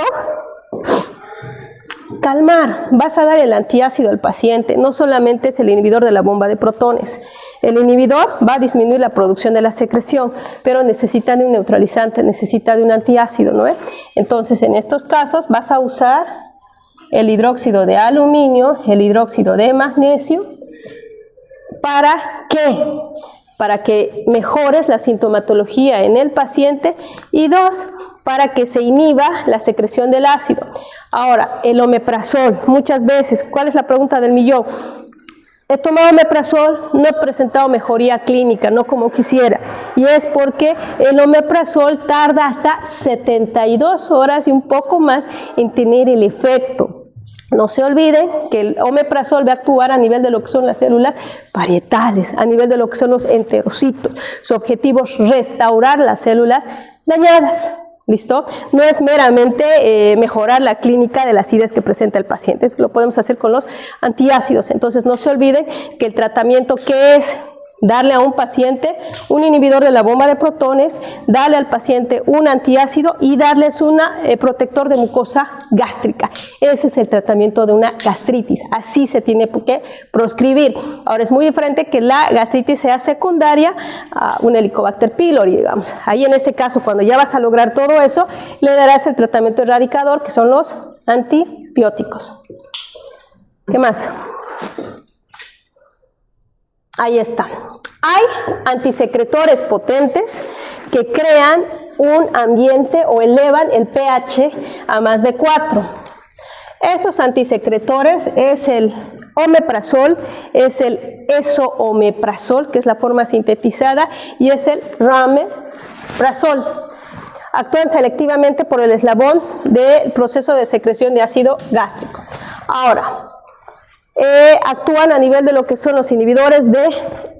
Calmar. Vas a dar el antiácido al paciente, no solamente es el inhibidor de la bomba de protones. El inhibidor va a disminuir la producción de la secreción, pero necesita de un neutralizante, necesita de un antiácido, ¿no? Entonces, en estos casos vas a usar el hidróxido de aluminio, el hidróxido de magnesio. ¿Para qué? Para que mejores la sintomatología en el paciente y 2, para que se inhiba la secreción del ácido. Ahora, el omeprazol, muchas veces, ¿cuál es la pregunta del millón? He tomado omeprazol, no he presentado mejoría clínica, no como quisiera, y es porque el omeprazol tarda hasta 72 horas y un poco más en tener el efecto. No se olviden que el omeprazol va a actuar a nivel de lo que son las células parietales, a nivel de lo que son los enterocitos. Su objetivo es restaurar las células dañadas. ¿Listo? No es meramente mejorar la clínica de la acidez que presenta el paciente. Eso lo podemos hacer con los antiácidos. Entonces no se olviden que el tratamiento que es darle a un paciente un inhibidor de la bomba de protones, darle al paciente un antiácido y darles un protector de mucosa gástrica. Ese es el tratamiento de una gastritis. Así se tiene que proscribir. Ahora es muy diferente que la gastritis sea secundaria a un Helicobacter pylori, digamos. Ahí en este caso, cuando ya vas a lograr todo eso, le darás el tratamiento erradicador, que son los antibióticos. ¿Qué más? Ahí está. Hay antisecretores potentes que crean un ambiente o elevan el pH a más de 4. Estos antisecretores es el omeprazol, es el esomeprazol, que es la forma sintetizada, y es el rameprazol. Actúan selectivamente por el eslabón del proceso de secreción de ácido gástrico. Ahora, actúan a nivel de lo que son los inhibidores de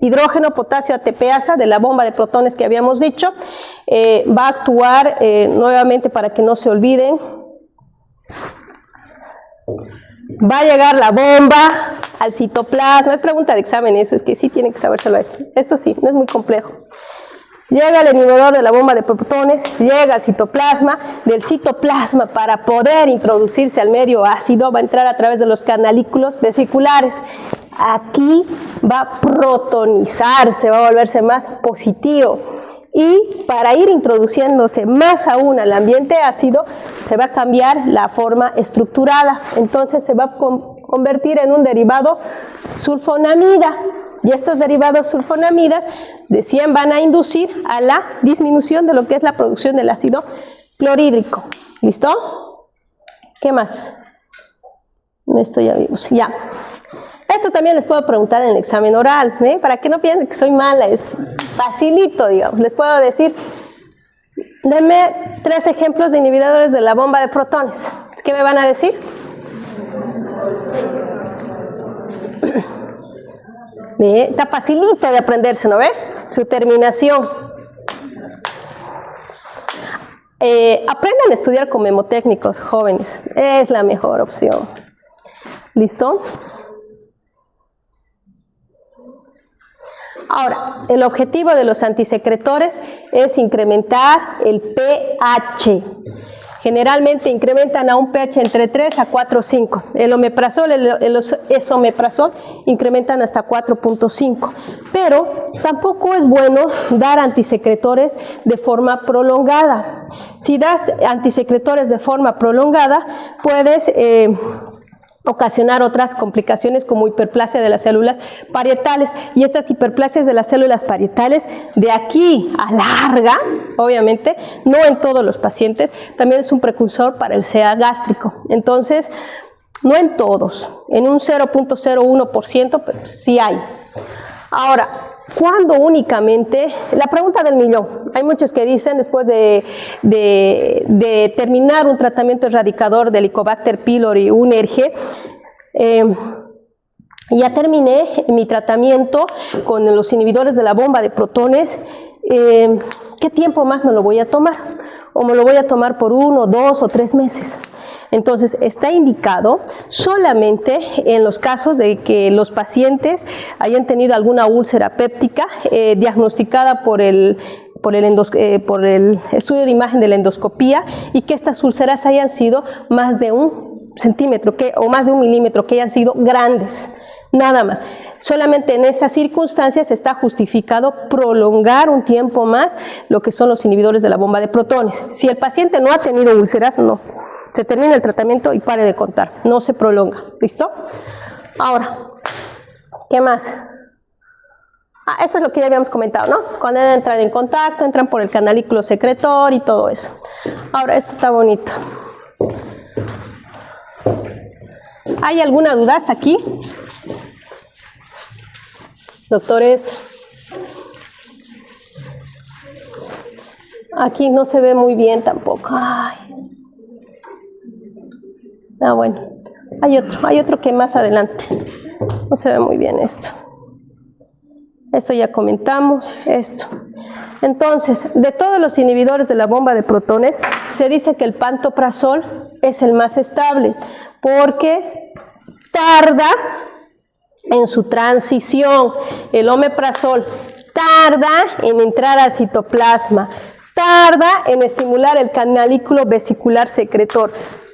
hidrógeno, potasio, ATPasa, de la bomba de protones que habíamos dicho. Va a actuar nuevamente, para que no se olviden, va a llegar la bomba al citoplasma. Es pregunta de examen eso, es que sí tiene que sabérselo esto. Esto sí, no es muy complejo. Llega el inhibidor de la bomba de protones, llega al citoplasma, del citoplasma para poder introducirse al medio ácido va a entrar a través de los canalículos vesiculares. Aquí va a protonizarse, va a volverse más positivo. Y para ir introduciéndose más aún al ambiente ácido, se va a cambiar la forma estructurada. Entonces se va a convertir en un derivado sulfonamida. Y estos derivados sulfonamidas de 100 van a inducir a la disminución de lo que es la producción del ácido clorhídrico. ¿Listo? ¿Qué más? Esto ya vimos. Ya. Esto también les puedo preguntar en el examen oral, ¿eh? Para que no piensen que soy mala, es facilito, digamos. Les puedo decir, denme 3 ejemplos de inhibidores de la bomba de protones. ¿Qué me van a decir? ¿Ve? Está facilito de aprenderse, ¿no ve? Su terminación. Aprendan a estudiar con memotécnicos jóvenes, es la mejor opción. ¿Listo? Ahora, el objetivo de los antisecretores es incrementar el pH. Generalmente incrementan a un pH entre 3 a 4,5. El omeprazol, el esomeprazol incrementan hasta 4,5. Pero tampoco es bueno dar antisecretores de forma prolongada. Si das antisecretores de forma prolongada, puedes ocasionar otras complicaciones como hiperplasia de las células parietales, y estas hiperplasias de las células parietales de aquí a larga, obviamente, no en todos los pacientes, también es un precursor para el CA gástrico. Entonces, no en todos, en un 0.01%, pero sí hay. Ahora, ¿cuándo únicamente? La pregunta del millón. Hay muchos que dicen, después de terminar un tratamiento erradicador de Helicobacter pylori, un ERGE, ya terminé mi tratamiento con los inhibidores de la bomba de protones, ¿qué tiempo más me lo voy a tomar? ¿O me lo voy a tomar por 1, 2 o 3 meses? Entonces, está indicado solamente en los casos de que los pacientes hayan tenido alguna úlcera péptica diagnosticada por el estudio de imagen de la endoscopía, y que estas úlceras hayan sido más de 1 centímetro o más de 1 milímetro, que hayan sido grandes, nada más. Solamente en esas circunstancias está justificado prolongar un tiempo más lo que son los inhibidores de la bomba de protones. Si el paciente no ha tenido úlceras, no. Se termina el tratamiento y pare de contar, no se prolonga. ¿Listo? Ahora, ¿qué más? Esto es lo que ya habíamos comentado, ¿no? Cuando entran en contacto, entran por el canalículo secretor y todo eso. Ahora, esto está bonito. ¿Hay alguna duda hasta aquí? Doctores, aquí no se ve muy bien tampoco. Ay. Bueno, hay otro que más adelante. No se ve muy bien esto. Esto ya comentamos, esto. Entonces, de todos los inhibidores de la bomba de protones, se dice que el pantoprazol es el más estable, porque tarda en su transición. El omeprazol tarda en entrar al citoplasma, tarda en estimular el canalículo vesicular secretor,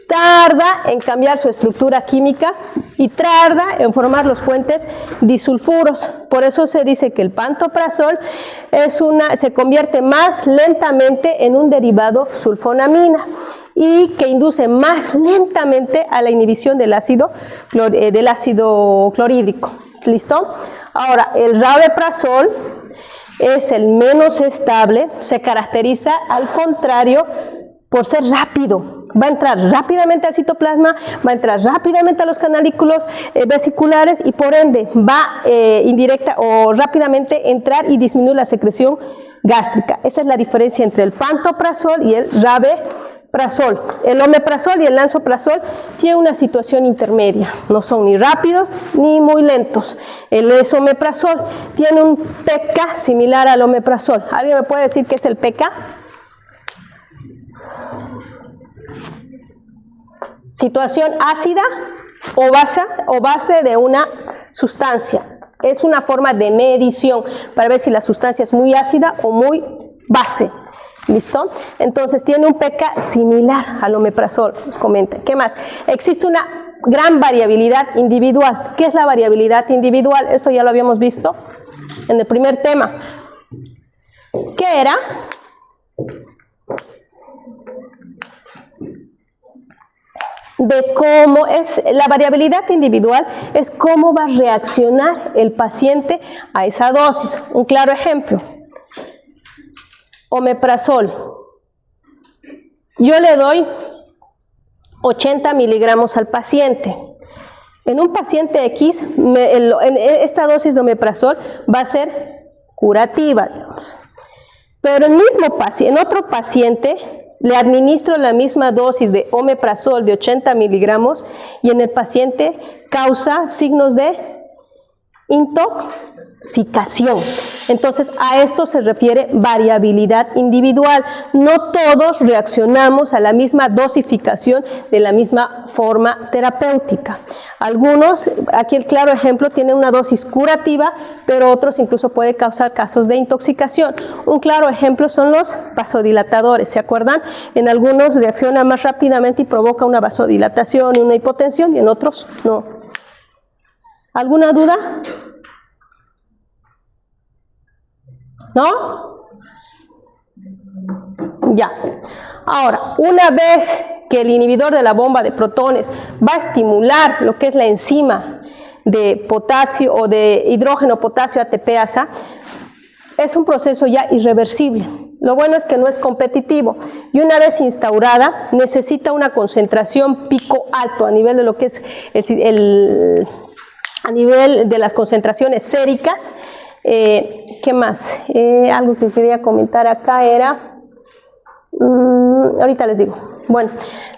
tarda en cambiar su estructura química y tarda en formar los puentes disulfuros. Por eso se dice que el pantoprazol se convierte más lentamente en un derivado sulfonamina y que induce más lentamente a la inhibición del ácido clorhídrico. ¿Listo? Ahora, el rabeprazol es el menos estable, se caracteriza al contrario por ser rápido. Va a entrar rápidamente al citoplasma, va a entrar rápidamente a los canalículos vesiculares y por ende va indirecta o rápidamente entrar y disminuir la secreción gástrica. Esa es la diferencia entre el pantoprazol y el rabeprazol. El omeprazol y el lansoprazol tienen una situación intermedia, no son ni rápidos ni muy lentos. El esomeprazol tiene un pK similar al omeprazol. ¿Alguien me puede decir qué es el pK? Situación ácida, o base de una sustancia. Es una forma de medición para ver si la sustancia es muy ácida o muy base. ¿Listo? Entonces tiene un pK similar al omeprazol, nos comenta. ¿Qué más? Existe una gran variabilidad individual. ¿Qué es la variabilidad individual? Esto ya lo habíamos visto en el primer tema. ¿Qué era? De cómo es la variabilidad individual, es cómo va a reaccionar el paciente a esa dosis. Un claro ejemplo, omeprazol. Yo le doy 80 miligramos al paciente. En un paciente X, esta dosis de omeprazol va a ser curativa, digamos. Pero en otro paciente, le administro la misma dosis de omeprazol de 80 miligramos y en el paciente causa signos de intoxicación. Entonces, a esto se refiere variabilidad individual. No todos reaccionamos a la misma dosificación de la misma forma terapéutica. Algunos, aquí el claro ejemplo, tienen una dosis curativa, pero otros incluso puede causar casos de intoxicación. Un claro ejemplo son los vasodilatadores, ¿se acuerdan? En algunos reacciona más rápidamente y provoca una vasodilatación y una hipotensión, y en otros no. ¿Alguna duda? ¿No? Ya. Ahora, una vez que el inhibidor de la bomba de protones va a estimular lo que es la enzima de potasio o de hidrógeno potasio ATPasa, es un proceso ya irreversible. Lo bueno es que no es competitivo y una vez instaurada necesita una concentración pico alto a nivel de lo que es a nivel de las concentraciones séricas. ¿Qué más? Algo que quería comentar acá era, ahorita les digo. Bueno,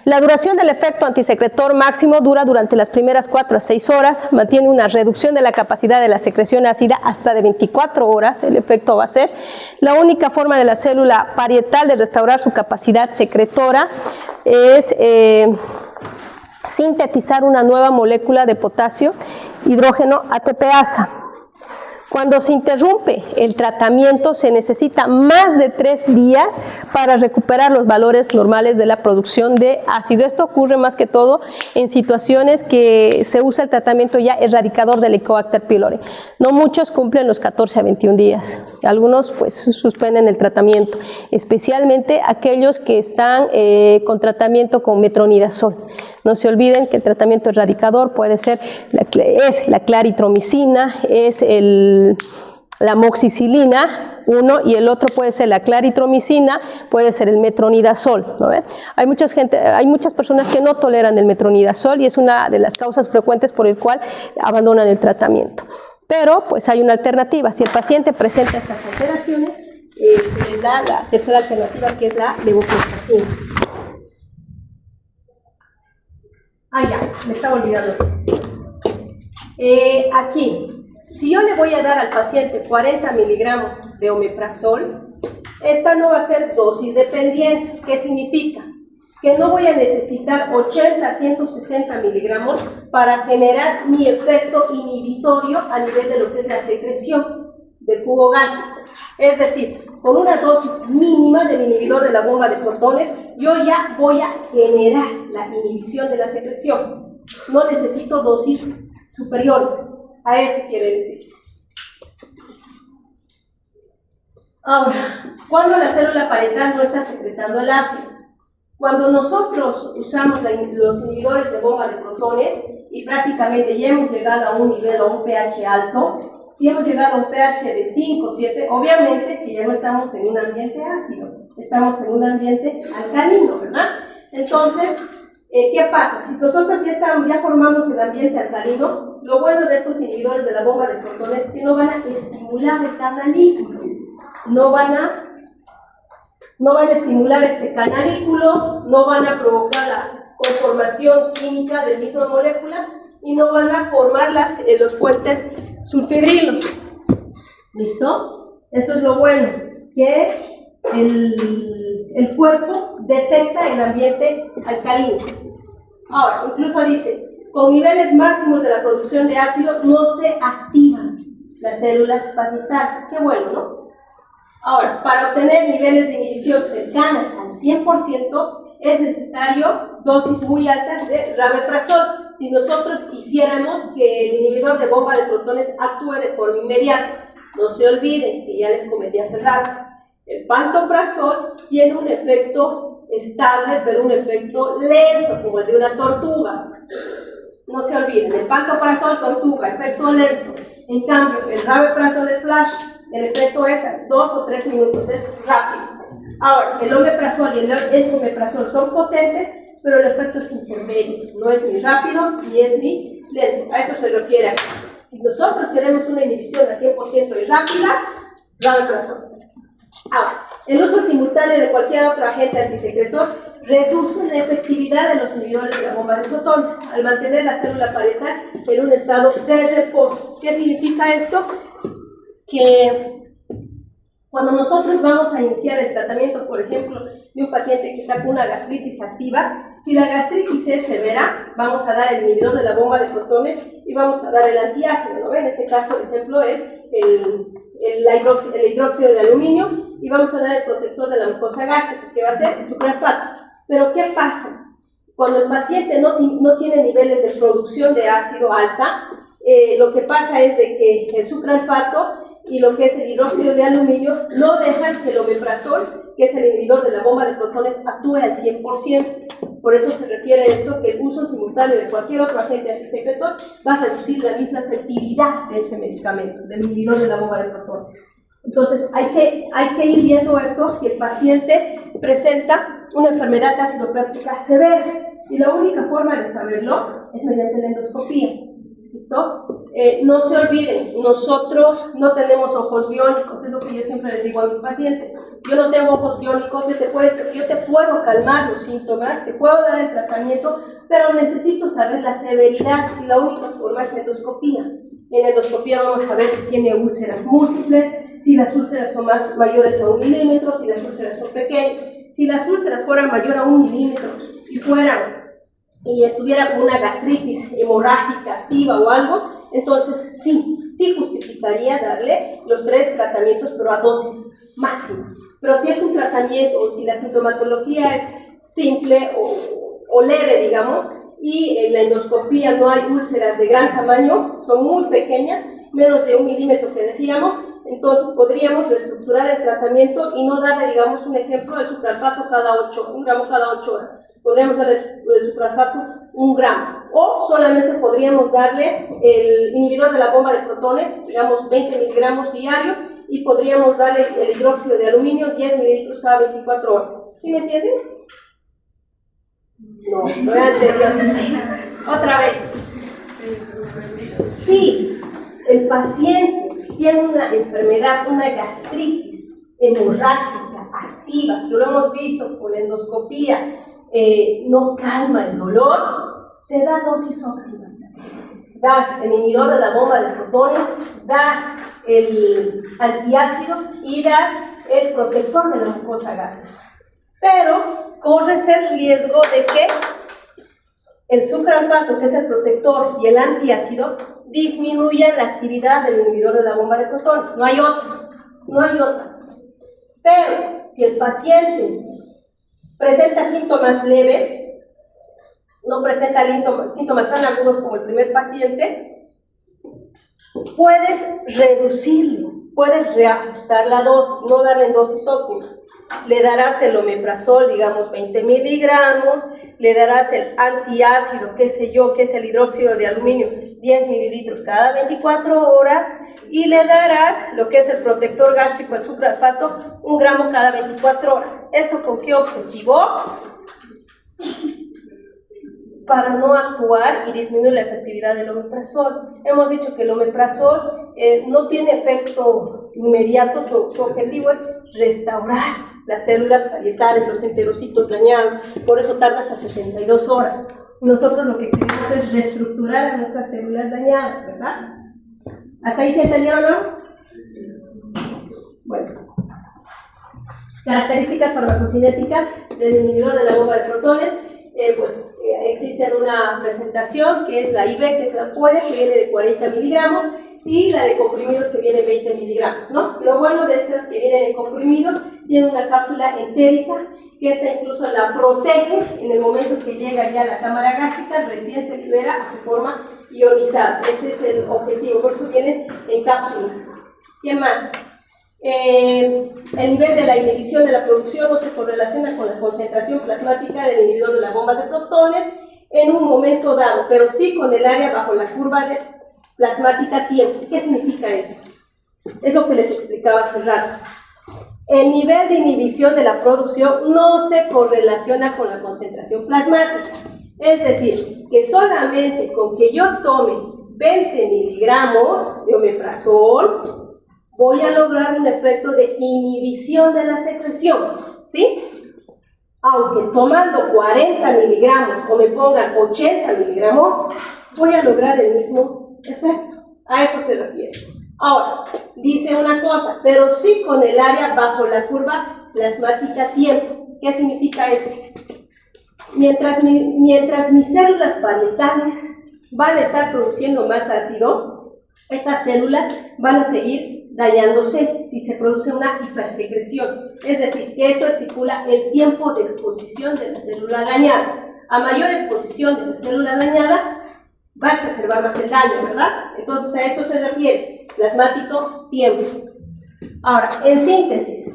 la duración del efecto antisecretor máximo dura durante las primeras 4 a 6 horas, mantiene una reducción de la capacidad de la secreción ácida hasta de 24 horas, el efecto va a ser. La única forma de la célula parietal de restaurar su capacidad secretora es sintetizar una nueva molécula de potasio, hidrógeno ATPasa. Cuando se interrumpe el tratamiento, se necesita más de 3 días para recuperar los valores normales de la producción de ácido. Esto ocurre más que todo en situaciones que se usa el tratamiento ya erradicador del Helicobacter pylori. No muchos cumplen los 14 a 21 días. Algunos pues suspenden el tratamiento, especialmente aquellos que están con tratamiento con metronidazol. No se olviden que el tratamiento erradicador puede ser la claritromicina, es la amoxicilina, uno, y el otro puede ser la claritromicina, puede ser el metronidazol, ¿no? Hay muchas personas que no toleran el metronidazol y es una de las causas frecuentes por el cual abandonan el tratamiento. Pero pues hay una alternativa. Si el paciente presenta estas alteraciones, se les da la tercera alternativa, que es la levofloxacina. Ya, me estaba olvidando. Aquí, si yo le voy a dar al paciente 40 miligramos de omeprazol, esta no va a ser dosis dependiente. ¿Qué significa? Que no voy a necesitar 80 a 160 miligramos para generar mi efecto inhibitorio a nivel de lo que es la secreción del jugo gástrico. Es decir, con una dosis mínima del inhibidor de la bomba de protones, yo ya voy a generar la inhibición de la secreción. No necesito dosis superiores. A eso quiere decir. Ahora, ¿cuándo la célula parietal no está secretando el ácido? Cuando nosotros usamos los inhibidores de bomba de protones y prácticamente ya hemos llegado a un nivel, a un pH alto, y hemos llegado a un pH de 5, 7, obviamente que ya no estamos en un ambiente ácido, estamos en un ambiente alcalino, ¿verdad? Entonces, ¿qué pasa? Si nosotros ya formamos el ambiente alcalino, lo bueno de estos inhibidores de la bomba de protones es que no van a estimular el canalículo, no van a estimular este canalículo, no van a provocar la conformación química de misma molécula y no van a formar los puentes sulfidrilos. ¿Listo? Eso es lo bueno, que el cuerpo detecta el ambiente alcalino. Ahora, incluso dice, con niveles máximos de la producción de ácido no se activan las células parietales. Qué bueno, ¿no? Ahora, para obtener niveles de inhibición cercanas al 100%, es necesario dosis muy altas de rabeprazol. Si nosotros quisiéramos que el inhibidor de bomba de protones actúe de forma inmediata, no se olviden que ya les comenté hace rato, el pantoprazol tiene un efecto estable, pero un efecto lento, como el de una tortuga. No se olviden, el pantoprazol tortuga, efecto lento. En cambio, el rabeprazol es flash, el efecto es a 2 o 3 minutos, es rápido. Ahora, el omeprazol y el esomeprazol son potentes, pero el efecto es intermedio, no es ni rápido ni es ni lento. A eso se refiere aquí. Si nosotros queremos una inhibición al 100% y rápida, rabeprazol. Ahora, el uso simultáneo de cualquier otro agente antisecretor reduce la efectividad de los inhibidores de la bomba de protones al mantener la célula parietal en un estado de reposo. ¿Qué significa esto? Que cuando nosotros vamos a iniciar el tratamiento, por ejemplo, de un paciente que está con una gastritis activa, si la gastritis es severa, vamos a dar el inhibidor de la bomba de protones y vamos a dar el antiácido, ¿no? En este caso, por ejemplo, el hidróxido de aluminio, y vamos a dar el protector de la mucosa gástrica, que va a ser el sucralfato. Pero ¿qué pasa? Cuando el paciente no tiene niveles de producción de ácido alta, lo que pasa es de que el sucralfato y lo que es el hidróxido de aluminio no dejan que el omeprazol, que es el inhibidor de la bomba de protones, actúe al 100%. Por eso se refiere a eso, que el uso simultáneo de cualquier otro agente antisecretor va a reducir la misma efectividad de este medicamento, del inhibidor de la bomba de protones. Entonces, hay que ir viendo esto si el paciente presenta una enfermedad ácido-péptica severa. Y la única forma de saberlo es mediante la endoscopía. ¿Listo? No se olviden, nosotros no tenemos ojos biónicos, es lo que yo siempre les digo a mis pacientes. Yo no tengo ojos biónicos, yo te puedo calmar los síntomas, te puedo dar el tratamiento, pero necesito saber la severidad y la única forma es la endoscopía. En la endoscopía vamos a ver si tiene úlceras múltiples, si las úlceras son mayores a 1 milímetro, si las úlceras son pequeñas. Si las úlceras fueran mayor a 1 milímetro y estuviera con una gastritis hemorrágica activa o algo, entonces sí justificaría darle los 3 tratamientos, pero a dosis máxima. Pero si es un tratamiento, o si la sintomatología es simple o leve, digamos, y en la endoscopía no hay úlceras de gran tamaño, son muy pequeñas, menos de 1 milímetro que decíamos, entonces podríamos reestructurar el tratamiento y no darle, digamos, un ejemplo, el sucralfato un gramo cada 8 horas. Podríamos darle el sucralfato 1 gramo, o solamente podríamos darle el inhibidor de la bomba de protones, digamos 20 miligramos diario, y podríamos darle el hidróxido de aluminio 10 mililitros cada 24 horas. ¿Sí me entienden? No, lo anterior. Otra vez. Sí, el paciente tiene una enfermedad, una gastritis hemorrágica activa, que lo hemos visto con la endoscopía, no calma el dolor, se da dosis óptimas. Das el inhibidor de la bomba de protones, das el antiácido y das el protector de la mucosa gástrica. Pero corres el riesgo de que el sucralfato, que es el protector, y el antiácido disminuyan la actividad del inhibidor de la bomba de protones. No hay otra. Pero si el paciente presenta síntomas leves, no presenta síntomas tan agudos como el primer paciente, puedes reducirlo, puedes reajustar la dosis, no darle en dosis óptimas. Le darás el omeprazol, digamos 20 miligramos, le darás el antiácido, qué sé yo, que es el hidróxido de aluminio, 10 mililitros cada 24 horas, y le darás lo que es el protector gástrico, el sucralfato, 1 gramo cada 24 horas. ¿Esto con qué objetivo? Para no actuar y disminuir la efectividad del omeprazol. Hemos dicho que el omeprazol no tiene efecto inmediato, su objetivo es restaurar las células parietales, los enterocitos dañados, por eso tarda hasta 72 horas. Nosotros lo que queremos es reestructurar a nuestras células dañadas, ¿verdad? ¿Hasta ahí se entendieron, no? Bueno. Características farmacocinéticas del inhibidor de la bomba de protones. existe una presentación que es la IV, que es la ampolla, que viene de 40 miligramos, y la de comprimidos que viene de 20 miligramos, ¿no? Lo bueno de estas que vienen en comprimidos, tiene una cápsula entérica, que esta incluso la protege en el momento que llega ya a la cámara gástrica, recién se libera a su forma ionizada. Ese es el objetivo, por eso vienen en cápsulas. ¿Qué más? El nivel de la inhibición de la producción no se correlaciona con la concentración plasmática del inhibidor de la bomba de protones en un momento dado, pero sí con el área bajo la curva de plasmática tiempo. ¿Qué significa eso? Es lo que les explicaba hace rato. El nivel de inhibición de la producción no se correlaciona con la concentración plasmática. Es decir, que solamente con que yo tome 20 miligramos de omeprazol, voy a lograr un efecto de inhibición de la secreción, ¿sí? Aunque tomando 40 miligramos o me pongan 80 miligramos, voy a lograr el mismo efecto. A eso se refiere. Ahora, dice una cosa, pero sí con el área bajo la curva plasmática tiempo. ¿Qué significa eso? Mientras mis células parietales van a estar produciendo más ácido, estas células van a seguir dañándose si se produce una hipersecreción. Es decir, que eso estipula el tiempo de exposición de la célula dañada. A mayor exposición de la célula dañada, va a exacerbar más el daño, ¿verdad? Entonces a eso se refiere, plasmático tiempo. Ahora, en síntesis,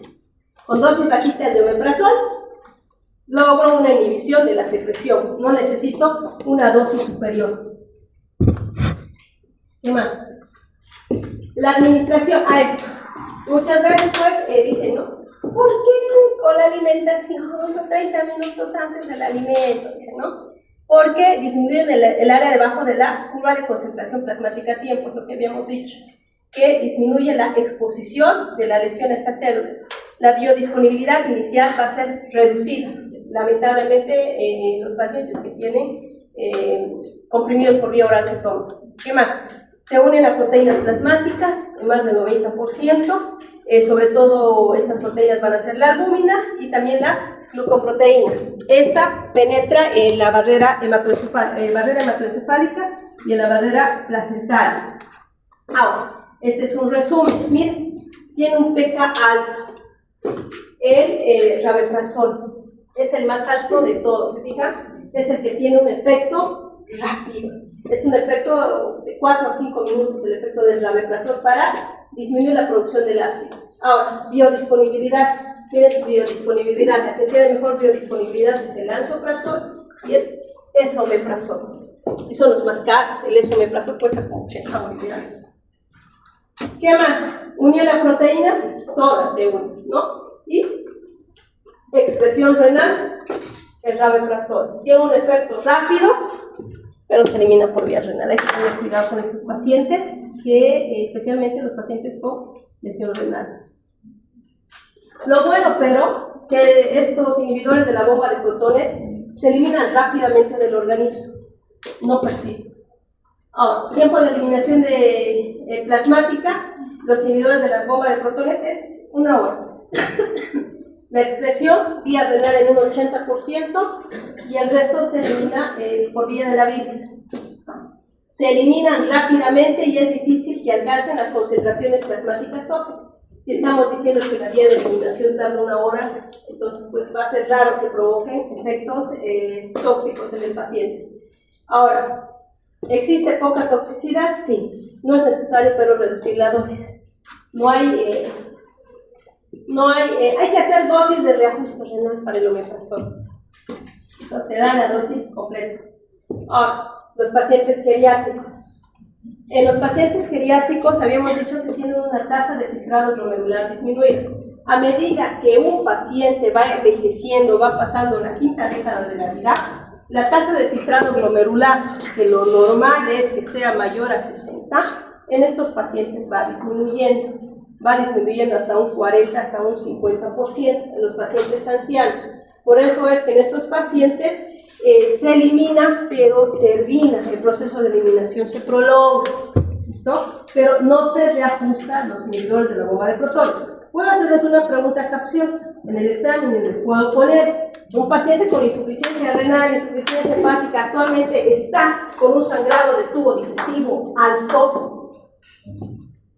con dosis bajitas de omeprazol, logro una inhibición de la secreción. No necesito una dosis superior. ¿Qué más? La administración a esto. Muchas veces, pues, dicen, ¿no? ¿Por qué con la alimentación, 30 minutos antes del alimento? Dicen, ¿no? Porque disminuye el área debajo de la curva de concentración plasmática a tiempo, es lo que habíamos dicho, que disminuye la exposición de la lesión a estas células. La biodisponibilidad inicial va a ser reducida. Lamentablemente, los pacientes que tienen comprimidos por vía oral se toman. ¿Qué más? Se unen a proteínas plasmáticas, en más del 90%, sobre todo estas proteínas van a ser la albúmina y también la glucoproteína. Esta penetra en la barrera hematoencefálica y en la barrera placentaria. Ahora, este es un resumen. Miren, tiene un pK alto. El rabeprazol es el más alto de todos, ¿se fijan? Es el que tiene un efecto rápido. Es un efecto de 4 o 5 minutos, el efecto del rabeprazol para disminuir la producción del ácido. Ahora, biodisponibilidad. Tiene su biodisponibilidad. La que tiene mejor biodisponibilidad es el lansoprazol y el esomeprazol. Y son los más caros. El esomeprazol cuesta como 80 bolivianos. ¿Qué más? Unión a proteínas, todas se unen, ¿no? Y expresión renal, el rabeprazol. Tiene un efecto rápido, pero se elimina por vía renal. Hay que tener cuidado con estos pacientes, especialmente los pacientes con lesión renal. Lo bueno, pero, que estos inhibidores de la bomba de protones se eliminan rápidamente del organismo, no persisten. Ahora, tiempo de eliminación de plasmática, los inhibidores de la bomba de protones es 1 hora. La expresión vía renal en un 80% y el resto se elimina por vía de la bilis. Se eliminan rápidamente y es difícil que alcancen las concentraciones plasmáticas tóxicas. Si estamos diciendo que la vía de eliminación tarda 1 hora, entonces pues va a ser raro que provoquen efectos tóxicos en el paciente. Ahora, ¿existe poca toxicidad? Sí. No es necesario, pero reducir la dosis. Hay que hacer dosis de reajuste renal para el omeprazol. Entonces se da la dosis completa. Ahora, los pacientes geriátricos. En los pacientes geriátricos habíamos dicho que tienen una tasa de filtrado glomerular disminuida. A medida que un paciente va envejeciendo, va pasando la quinta década de la vida, la tasa de filtrado glomerular, que lo normal es que sea mayor a 60, en estos pacientes va disminuyendo hasta un 40, hasta un 50% en los pacientes ancianos. Por eso es que en estos pacientes se elimina, pero termina, el proceso de eliminación se prolonga, ¿listo? Pero no se reajustan los inhibidores de la bomba de protones. Puedo hacerles una pregunta capciosa. En el examen les puedo poner, Un paciente con insuficiencia renal, insuficiencia hepática, actualmente está con un sangrado de tubo digestivo alto,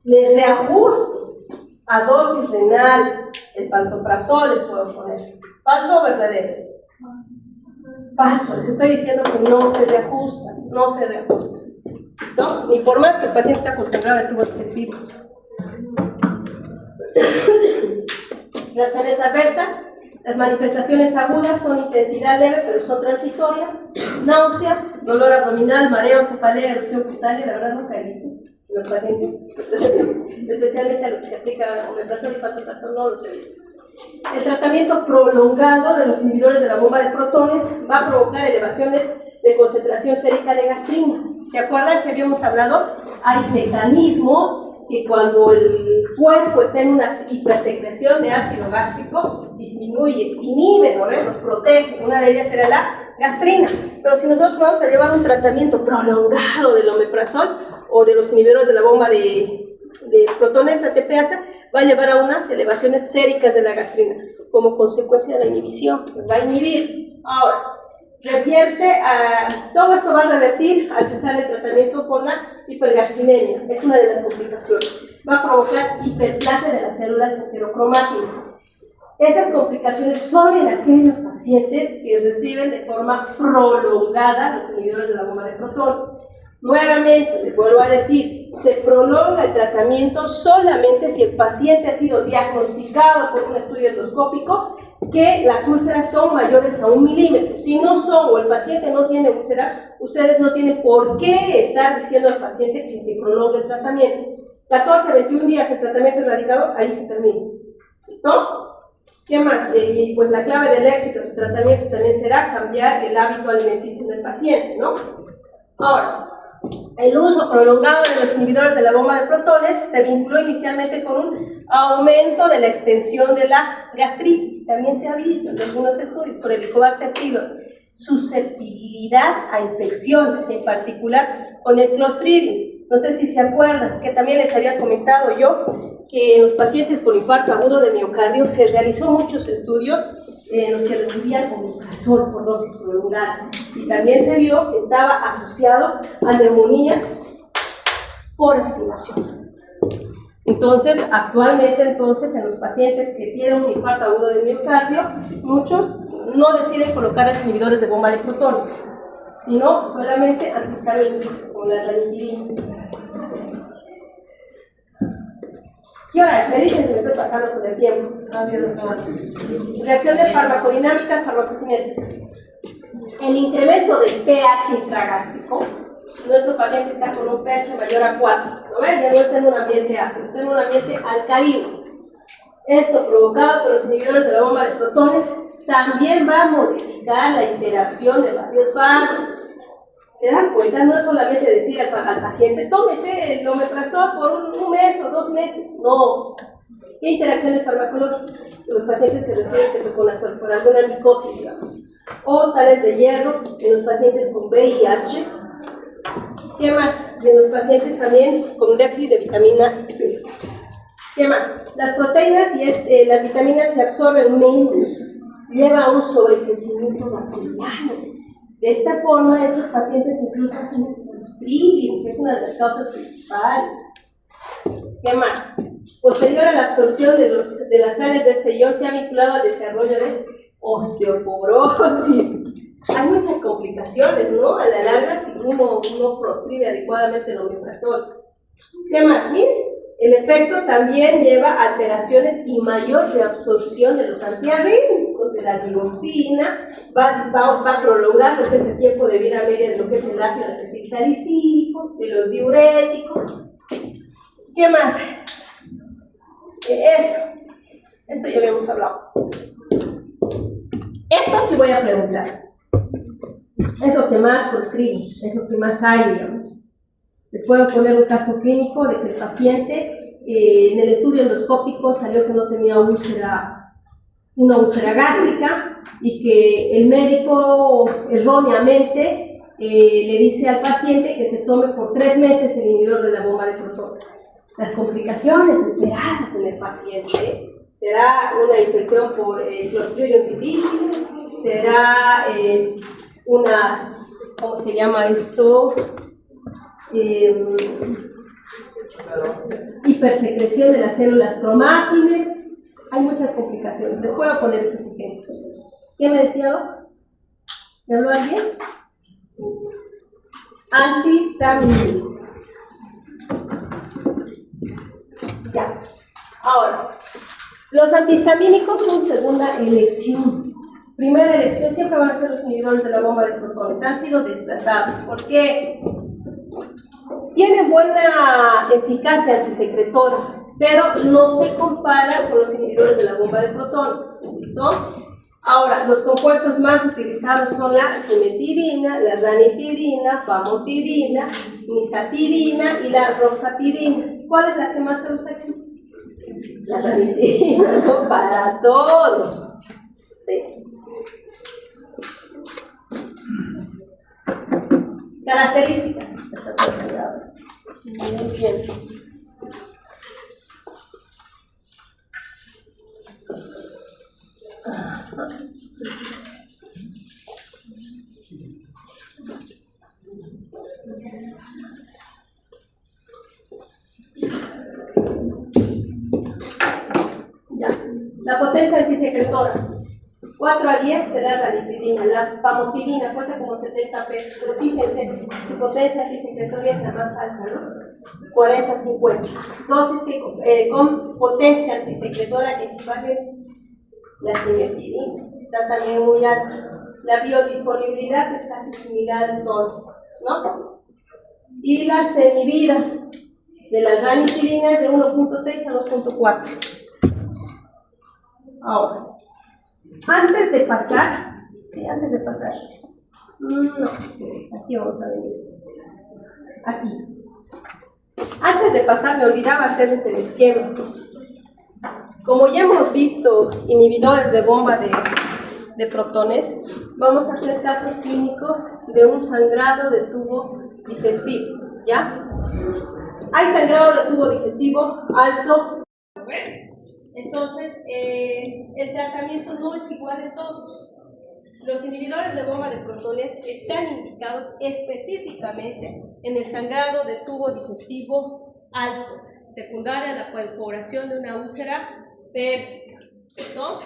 le reajusto a dosis renal el pantoprazol, les puedo poner. ¿Falso o verdadero? Falso, les estoy diciendo que no se reajusta, no se reajusta. ¿Listo? Ni por más que el paciente está con sangrado de tubo digestivo. Reacciones adversas. Las manifestaciones agudas son intensidad leve, pero son transitorias. Náuseas, dolor abdominal, mareo, cefalea, erupción cutánea. La verdad nunca he visto en los pacientes, especialmente a los que se aplica omeprazol y pantoprazol, no los he visto. El tratamiento prolongado de los inhibidores de la bomba de protones va a provocar elevaciones de concentración sérica de gastrina. ¿Se acuerdan que habíamos hablado? Hay mecanismos que cuando el cuerpo está en una hipersecreción de ácido gástrico, disminuye, inhibe, ¿no? Los protege. Una de ellas era la gastrina. Pero si nosotros vamos a llevar un tratamiento prolongado del omeprazol o de los inhibidores de la bomba de protones ATPasa, va a llevar a unas elevaciones séricas de la gastrina como consecuencia de la inhibición. Va a inhibir. Ahora, todo esto va a revertir al cesar el tratamiento con la hipergastrinemia. Es una de las complicaciones. Va a provocar hiperplasia de las células heterocromátinas. Estas complicaciones son en aquellos pacientes que reciben de forma prolongada los inhibidores de la bomba de protón. Nuevamente, les vuelvo a decir, se prolonga el tratamiento solamente si el paciente ha sido diagnosticado por un estudio endoscópico que las úlceras son mayores a 1 milímetro. Si no son o el paciente no tiene úlceras, ustedes no tienen por qué estar diciendo al paciente que se prolongue el tratamiento. 14, 21 días el tratamiento erradicado, ahí se termina. ¿Listo? ¿Qué más? Pues la clave del éxito de su tratamiento también será cambiar el hábito alimenticio del paciente, ¿no? Ahora, el uso prolongado de los inhibidores de la bomba de protones se vinculó inicialmente con un aumento de la extensión de la gastritis. También se ha visto en algunos estudios por el Helicobacter pylori susceptibilidad a infecciones, en particular con el Clostridium. No sé si se acuerdan que también les había comentado yo que en los pacientes con infarto agudo de miocardio se realizó muchos estudios en los que recibían omeprazol por dosis prolongadas, y también se vio que estaba asociado a neumonías por aspiración. Entonces, actualmente en los pacientes que tienen un infarto agudo de miocardio, muchos no deciden colocar los inhibidores de bomba de protones, sino solamente antihistamínicos, como la ranitidina. ¿Qué hora es? Me dicen que me estoy pasando con el tiempo. Reacciones farmacodinámicas, farmacocinéticas. El incremento del pH intragástrico, nuestro paciente está con un pH mayor a 4, ¿no ves? Ya no está en un ambiente ácido, está en un ambiente alcalino. Esto, provocado por los inhibidores de la bomba de protones, también va a modificar la interacción de varios fármacos. ¿Se dan cuenta? No es solamente decir al paciente, tómese el omeprazol por un mes o 2 meses. No. ¿Qué interacciones farmacológicas? Los pacientes que reciben ketoconazol por alguna micosis, digamos. O sales de hierro en los pacientes con VIH. ¿Qué más? Y en los pacientes también con déficit de vitamina B. ¿Qué más? Las proteínas y las vitaminas se absorben menos. Lleva a un sobrecrecimiento bacteriano. De esta forma, estos pacientes incluso hacen Clostridium, que es una de las causas principales. ¿Qué más? Posterior a la absorción de las sales de este ion, se ha vinculado al desarrollo de osteoporosis. Hay muchas complicaciones, ¿no? A la larga, si uno proscribe adecuadamente el omeprazol. ¿Qué más? Miren, el efecto también lleva a alteraciones y mayor reabsorción de los antiarrítmicos, de la digoxina, va a prolongar lo que es el tiempo de vida media de lo que es el ácido acetilsalicílico, de los diuréticos. ¿Qué más? Esto ya habíamos hablado. Esto sí voy a preguntar. Es lo que más proscribe, es lo que más hay, digamos. Les puedo poner un caso clínico de que el paciente en el estudio endoscópico salió que no tenía una úlcera gástrica, y que el médico erróneamente le dice al paciente que se tome por 3 meses el inhibidor de la bomba de protones. Las complicaciones esperadas en el paciente será una infección por Clostridium difficile, será una, ¿cómo se llama esto? Hipersecreción de las células cromátiles. Hay muchas complicaciones. Les puedo poner esos ejemplos. ¿Quién me decía? ¿Me habló alguien? Antihistamínicos. Ya. Ahora, los antihistamínicos son segunda elección. Primera elección siempre van a ser los inhibidores de la bomba de protones. Han sido desplazados. ¿Por qué? Tienen buena eficacia antisecretora, pero no se compara con los inhibidores de la bomba de protones. ¿Listo? Ahora, los compuestos más utilizados son la cimetidina, la ranitidina, famotidina, nisatidina y la roxatidina. ¿Cuál es la que más se usa aquí? La ranitidina, ¿no? Para todos. Sí. Características. Bien. Ya. La potencia antisecretora. 4 a 10 será ranitidina. La famotidina cuesta como 70 pesos, pero fíjense, su potencia antisecretoria es la más alta, ¿no? 40-50. Dosis que con potencia antisecretora equivale la cimetidina. Está también muy alta. La biodisponibilidad es casi similar en todos, ¿no? Y la semivida de la ranitidina es de 1.6 a 2.4. Ahora, antes de pasar, no, aquí vamos a venir, aquí. Antes de pasar me olvidaba hacerles el esquema. Como ya hemos visto inhibidores de bomba de protones, vamos a hacer casos clínicos de un sangrado de tubo digestivo, ¿ya? Hay sangrado de tubo digestivo alto. Entonces, el tratamiento no es igual en todos. Los inhibidores de bomba de protones están indicados específicamente en el sangrado de tubo digestivo alto, secundaria a la perforación de una úlcera pélvica, ¿no?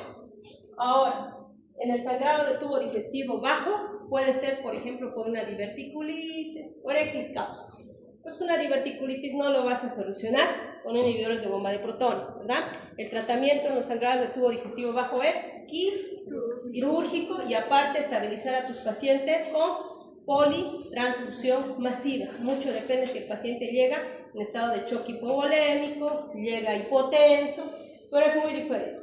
Ahora, en el sangrado de tubo digestivo bajo puede ser, por ejemplo, por una diverticulitis, por X causa. Pues una diverticulitis no lo vas a solucionar con inhibidores de bomba de protones, ¿verdad? El tratamiento en los sangrados de tubo digestivo bajo es quirúrgico y aparte estabilizar a tus pacientes con politransfusión masiva. Mucho depende si el paciente llega en estado de choque hipovolémico, llega hipotenso, pero es muy diferente.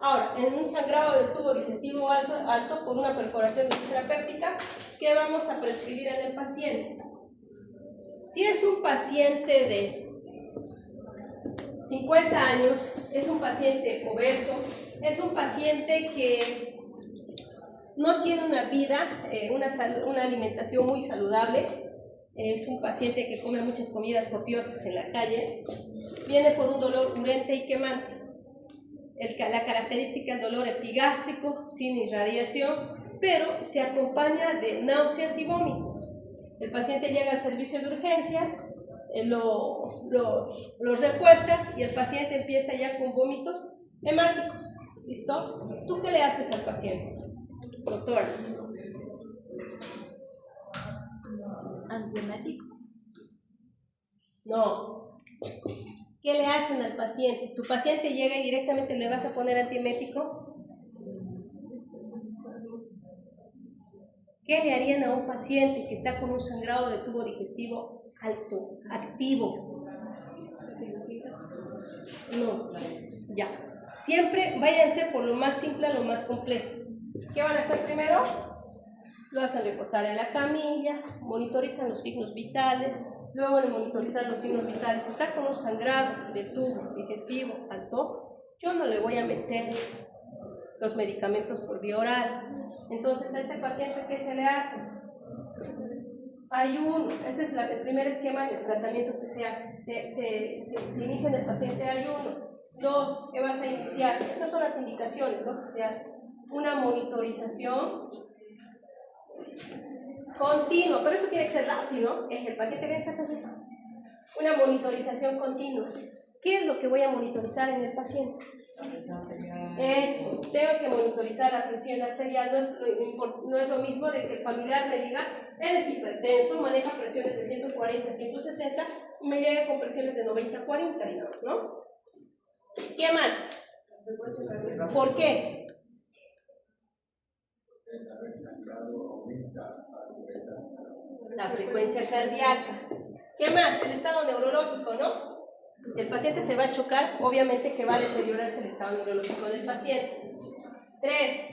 Ahora, en un sangrado de tubo digestivo alto por una perforación de úlcera péptica, ¿qué vamos a prescribir en el paciente? Si es un paciente de 50 años, es un paciente obeso, es un paciente que no tiene una vida, una alimentación muy saludable, es un paciente que come muchas comidas copiosas en la calle, viene por un dolor urente y quemante. La característica del dolor epigástrico, sin irradiación, pero se acompaña de náuseas y vómitos. El paciente llega al servicio de urgencias, lo recuestas y el paciente empieza ya con vómitos hemáticos. ¿Listo? ¿Tú qué le haces al paciente, doctora? ¿Antiemético? No. ¿Qué le hacen al paciente? ¿Tu paciente llega y directamente le vas a poner antiemético? ¿Qué le harían a un paciente que está con un sangrado de tubo digestivo alto, activo? No, ya. Siempre váyanse por lo más simple a lo más complejo. ¿Qué van a hacer primero? Lo hacen recostar en la camilla, monitorizan los signos vitales. Luego de monitorizar los signos vitales, si está con un sangrado de tubo digestivo alto, yo no le voy a meter los medicamentos por vía oral. Entonces a este paciente, ¿qué se le hace? Este es el primer esquema de tratamiento que se hace. Se inicia en el paciente ayuno. 2, ¿qué vas a iniciar? Estas son las indicaciones, ¿no?, que se hacen. una monitorización continua, pero eso tiene que ser rápido, ¿no? Es el paciente que necesita hacer una monitorización continua. ¿Qué es lo que voy a monitorizar en el paciente? La presión arterial. Eso, tengo que monitorizar la presión arterial, no es lo mismo de que el familiar me diga, eres hipertenso, maneja presiones de 140 a 160 y me llegue con presiones de 90 a 40, digamos, ¿no? ¿Qué más? ¿Por qué? La frecuencia cardíaca. ¿Qué más? El estado neurológico, ¿no? Si el paciente se va a chocar, obviamente que va a deteriorarse el estado neurológico del paciente. 3.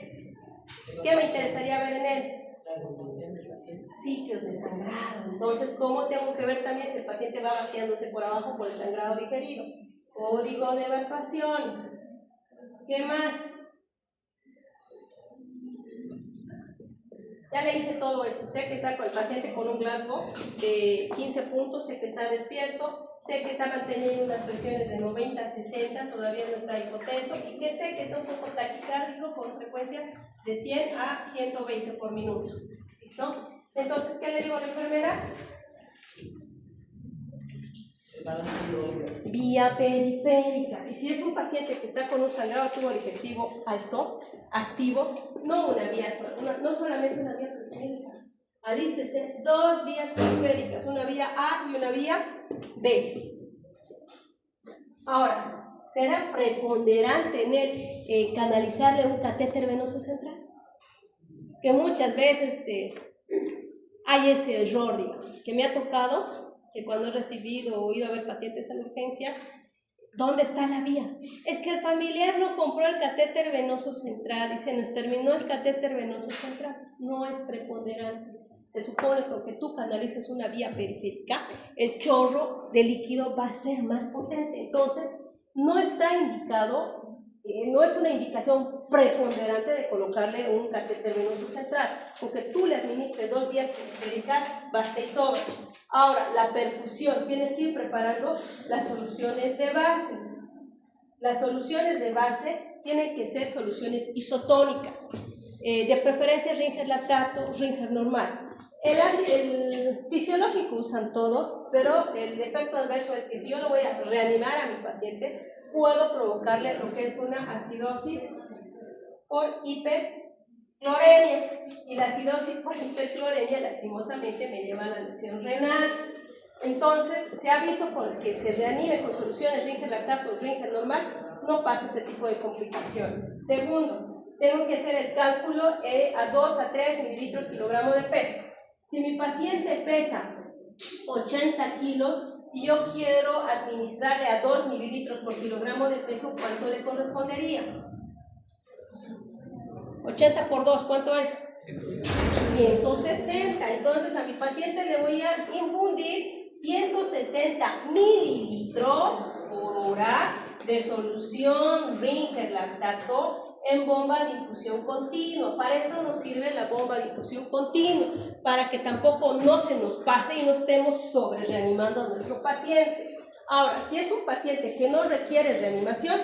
¿Qué me interesaría ver en él? La evolución del paciente. Sitios de sangrado. Entonces, ¿cómo tengo que ver también si el paciente va vaciándose por abajo por el sangrado digerido? Código de evacuaciones. ¿Qué más? Ya le hice todo esto. Sé que está con el paciente con un Glasgow de 15 puntos, sé que está despierto, sé que está manteniendo unas presiones de 90 a 60, todavía no está hipotenso, y que sé que está un poco taquicárdico con frecuencia de 100 a 120 por minuto. ¿Listo? Entonces, ¿qué le digo a la enfermera? Vía periférica. Y si es un paciente que está con un sangrado tubo digestivo alto, activo, no una vía sola, no solamente una vía periférica. Alístese 2 vías periféricas, una vía A y una vía B. Ahora, ¿será preponderante en él canalizarle un catéter venoso central? Que muchas veces hay ese error, digamos, que me ha tocado, que cuando he recibido o ido a ver pacientes en urgencias, ¿dónde está la vía? Es que el familiar no compró el catéter venoso central y se nos terminó el catéter venoso central. No es preponderante. Se supone que aunque tú canalices una vía periférica, el chorro de líquido va a ser más potente. Entonces, no está indicado, no es una indicación preponderante de colocarle un catéter venoso central. Aunque tú le administres 2 vías periféricas, basta y sobra. Ahora, la perfusión, tienes que ir preparando las soluciones de base. Las soluciones de base tienen que ser soluciones isotónicas, de preferencia Ringer lactato, Ringer normal. El fisiológico usan todos, pero el efecto adverso es que si yo lo voy a reanimar a mi paciente, puedo provocarle lo que es una acidosis por hipercloremia. Y la acidosis por hipercloremia lastimosamente me lleva a la lesión renal. Entonces, se ha visto con que se reanime con soluciones Ringer lactato o Ringer normal, no pasa este tipo de complicaciones. Segundo, tengo que hacer el cálculo a 2 a 3 mililitros kilogramo de peso. Si mi paciente pesa 80 kilos y yo quiero administrarle a 2 mililitros por kilogramo de peso, ¿cuánto le correspondería? 80 por 2, ¿cuánto es? 160. Entonces a mi paciente le voy a infundir 160 mililitros por hora de solución Ringer lactato en bomba de infusión continua. Para esto nos sirve la bomba de infusión continua, para que tampoco no se nos pase y no estemos sobre reanimando a nuestro paciente. Ahora, si es un paciente que no requiere reanimación,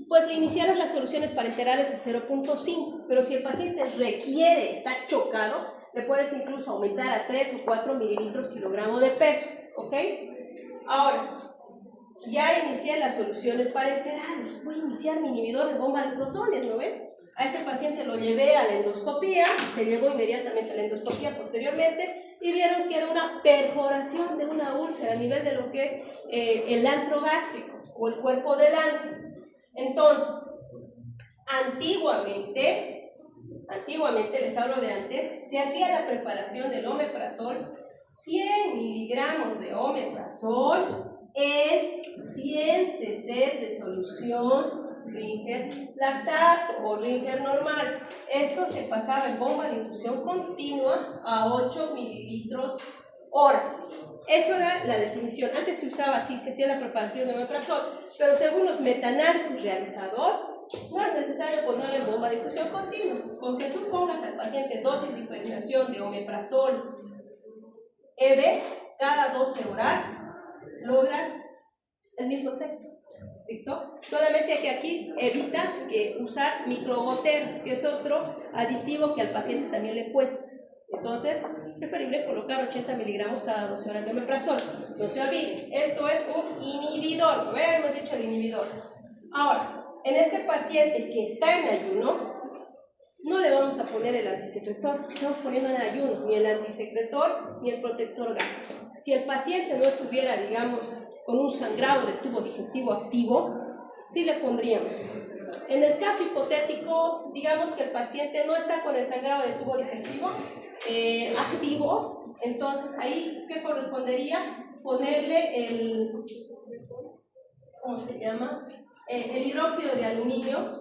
pues le iniciaron las soluciones parenterales a 0.5, pero si el paciente requiere, está chocado, le puedes incluso aumentar a 3 o 4 mililitros kilogramo de peso, ¿ok? Ahora, ya inicié las soluciones parenterales, voy a iniciar mi inhibidor de bomba de protones, ¿no ven? A este paciente lo llevé a la endoscopía, se llevó inmediatamente a la endoscopía posteriormente y vieron que era una perforación de una úlcera a nivel de lo que es el antro gástrico o el cuerpo del antro. Entonces, antiguamente, les hablo de antes, se hacía la preparación del omeprazol, 100 miligramos de omeprazol en 100 cc de solución Ringer lactato o Ringer normal. Esto se pasaba en bomba de infusión continua a 8 mililitros hora. Eso era la definición. Antes se usaba así, se hacía la preparación de omeprazol, pero según los metaanálisis realizados, no es necesario ponerle en bomba de infusión continua. Con que tú pongas al paciente dosis de hipertensión de omeprazol EB cada 12 horas, logras el mismo efecto. ¿Listo? Solamente que aquí evitas que usar microgotero, que es otro aditivo que al paciente también le cuesta. Entonces, preferible colocar 80 miligramos cada 12 horas de omeprazol. No se olviden, esto es un inhibidor. Hemos dicho el inhibidor. Ahora, en este paciente que está en ayuno, no le vamos a poner el antisecretor. Estamos poniendo en ayuno ni el antisecretor ni el protector gástrico. Si el paciente no estuviera, digamos, con un sangrado del tubo digestivo activo, sí le pondríamos. En el caso hipotético, digamos que el paciente no está con el sangrado del tubo digestivo activo, entonces ahí, ¿qué correspondería? Ponerle el, ¿cómo se llama? El hidróxido de aluminio.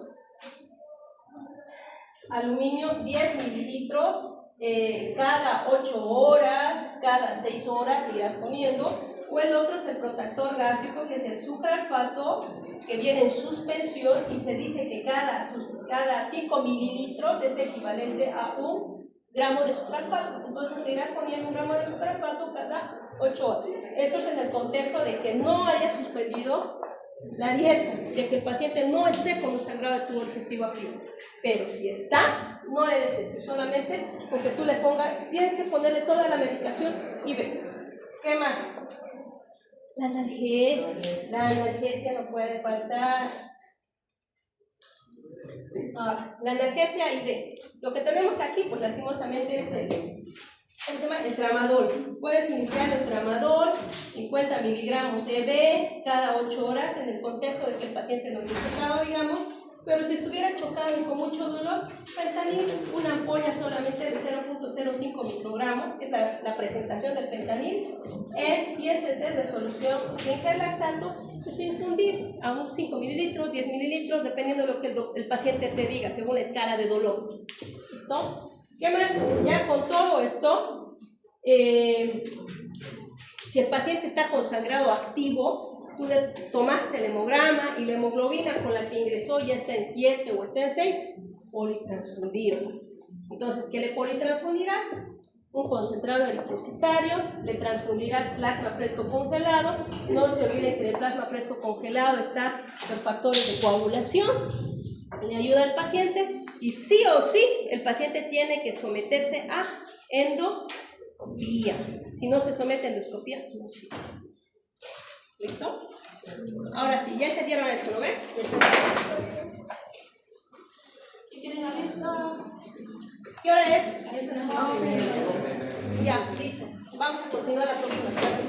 Aluminio 10 mililitros cada 8 horas, cada 6 horas le irás poniendo. O el otro es el protector gástrico, que es el sucralfato, que viene en suspensión y se dice que cada 5 mililitros es equivalente a 1 gramo de sucralfato. Entonces le irás poniendo 1 gramo de sucralfato cada 8 horas. Esto es en el contexto de que no haya suspendido la dieta, de que el paciente no esté con un sangrado de tubo digestivo activo. Pero si está, no le des esto, solamente porque tú le pongas, tienes que ponerle toda la medicación y ve. ¿Qué más? La analgesia no puede faltar. Ahora, la analgesia IV. Lo que tenemos aquí, pues lastimosamente es el, ¿cómo se llama? El tramadol. Puedes iniciar el tramadol, 50 miligramos EB cada 8 horas, en el contexto de que el paciente no esté chocado, digamos. Pero si estuviera chocado y con mucho dolor, fentanil, una ampolla solamente de 0.05 microgramos, que es la presentación del fentanil, en 100 cc de solución de gel lactato, pues infundir a unos 5 mililitros, 10 mililitros, dependiendo de lo que el paciente te diga, según la escala de dolor. ¿Listo? ¿Qué más? Ya con todo esto, si el paciente está con sangrado activo, tú le tomaste el hemograma y la hemoglobina con la que ingresó ya está en 7 o está en 6, politransfundirlo. Entonces, ¿qué le politransfundirás? Un concentrado eritrocitario, le transfundirás plasma fresco congelado. No se olviden que en el plasma fresco congelado están los factores de coagulación, le ayuda al paciente y sí o sí el paciente tiene que someterse a endoscopía. Si no se somete a endoscopía, no sirve. ¿Listo? Ahora sí, ya entendieron eso, ¿no ven? ¿Y tienen la lista? ¿Qué hora es? Ya, listo. Vamos a continuar la próxima clase.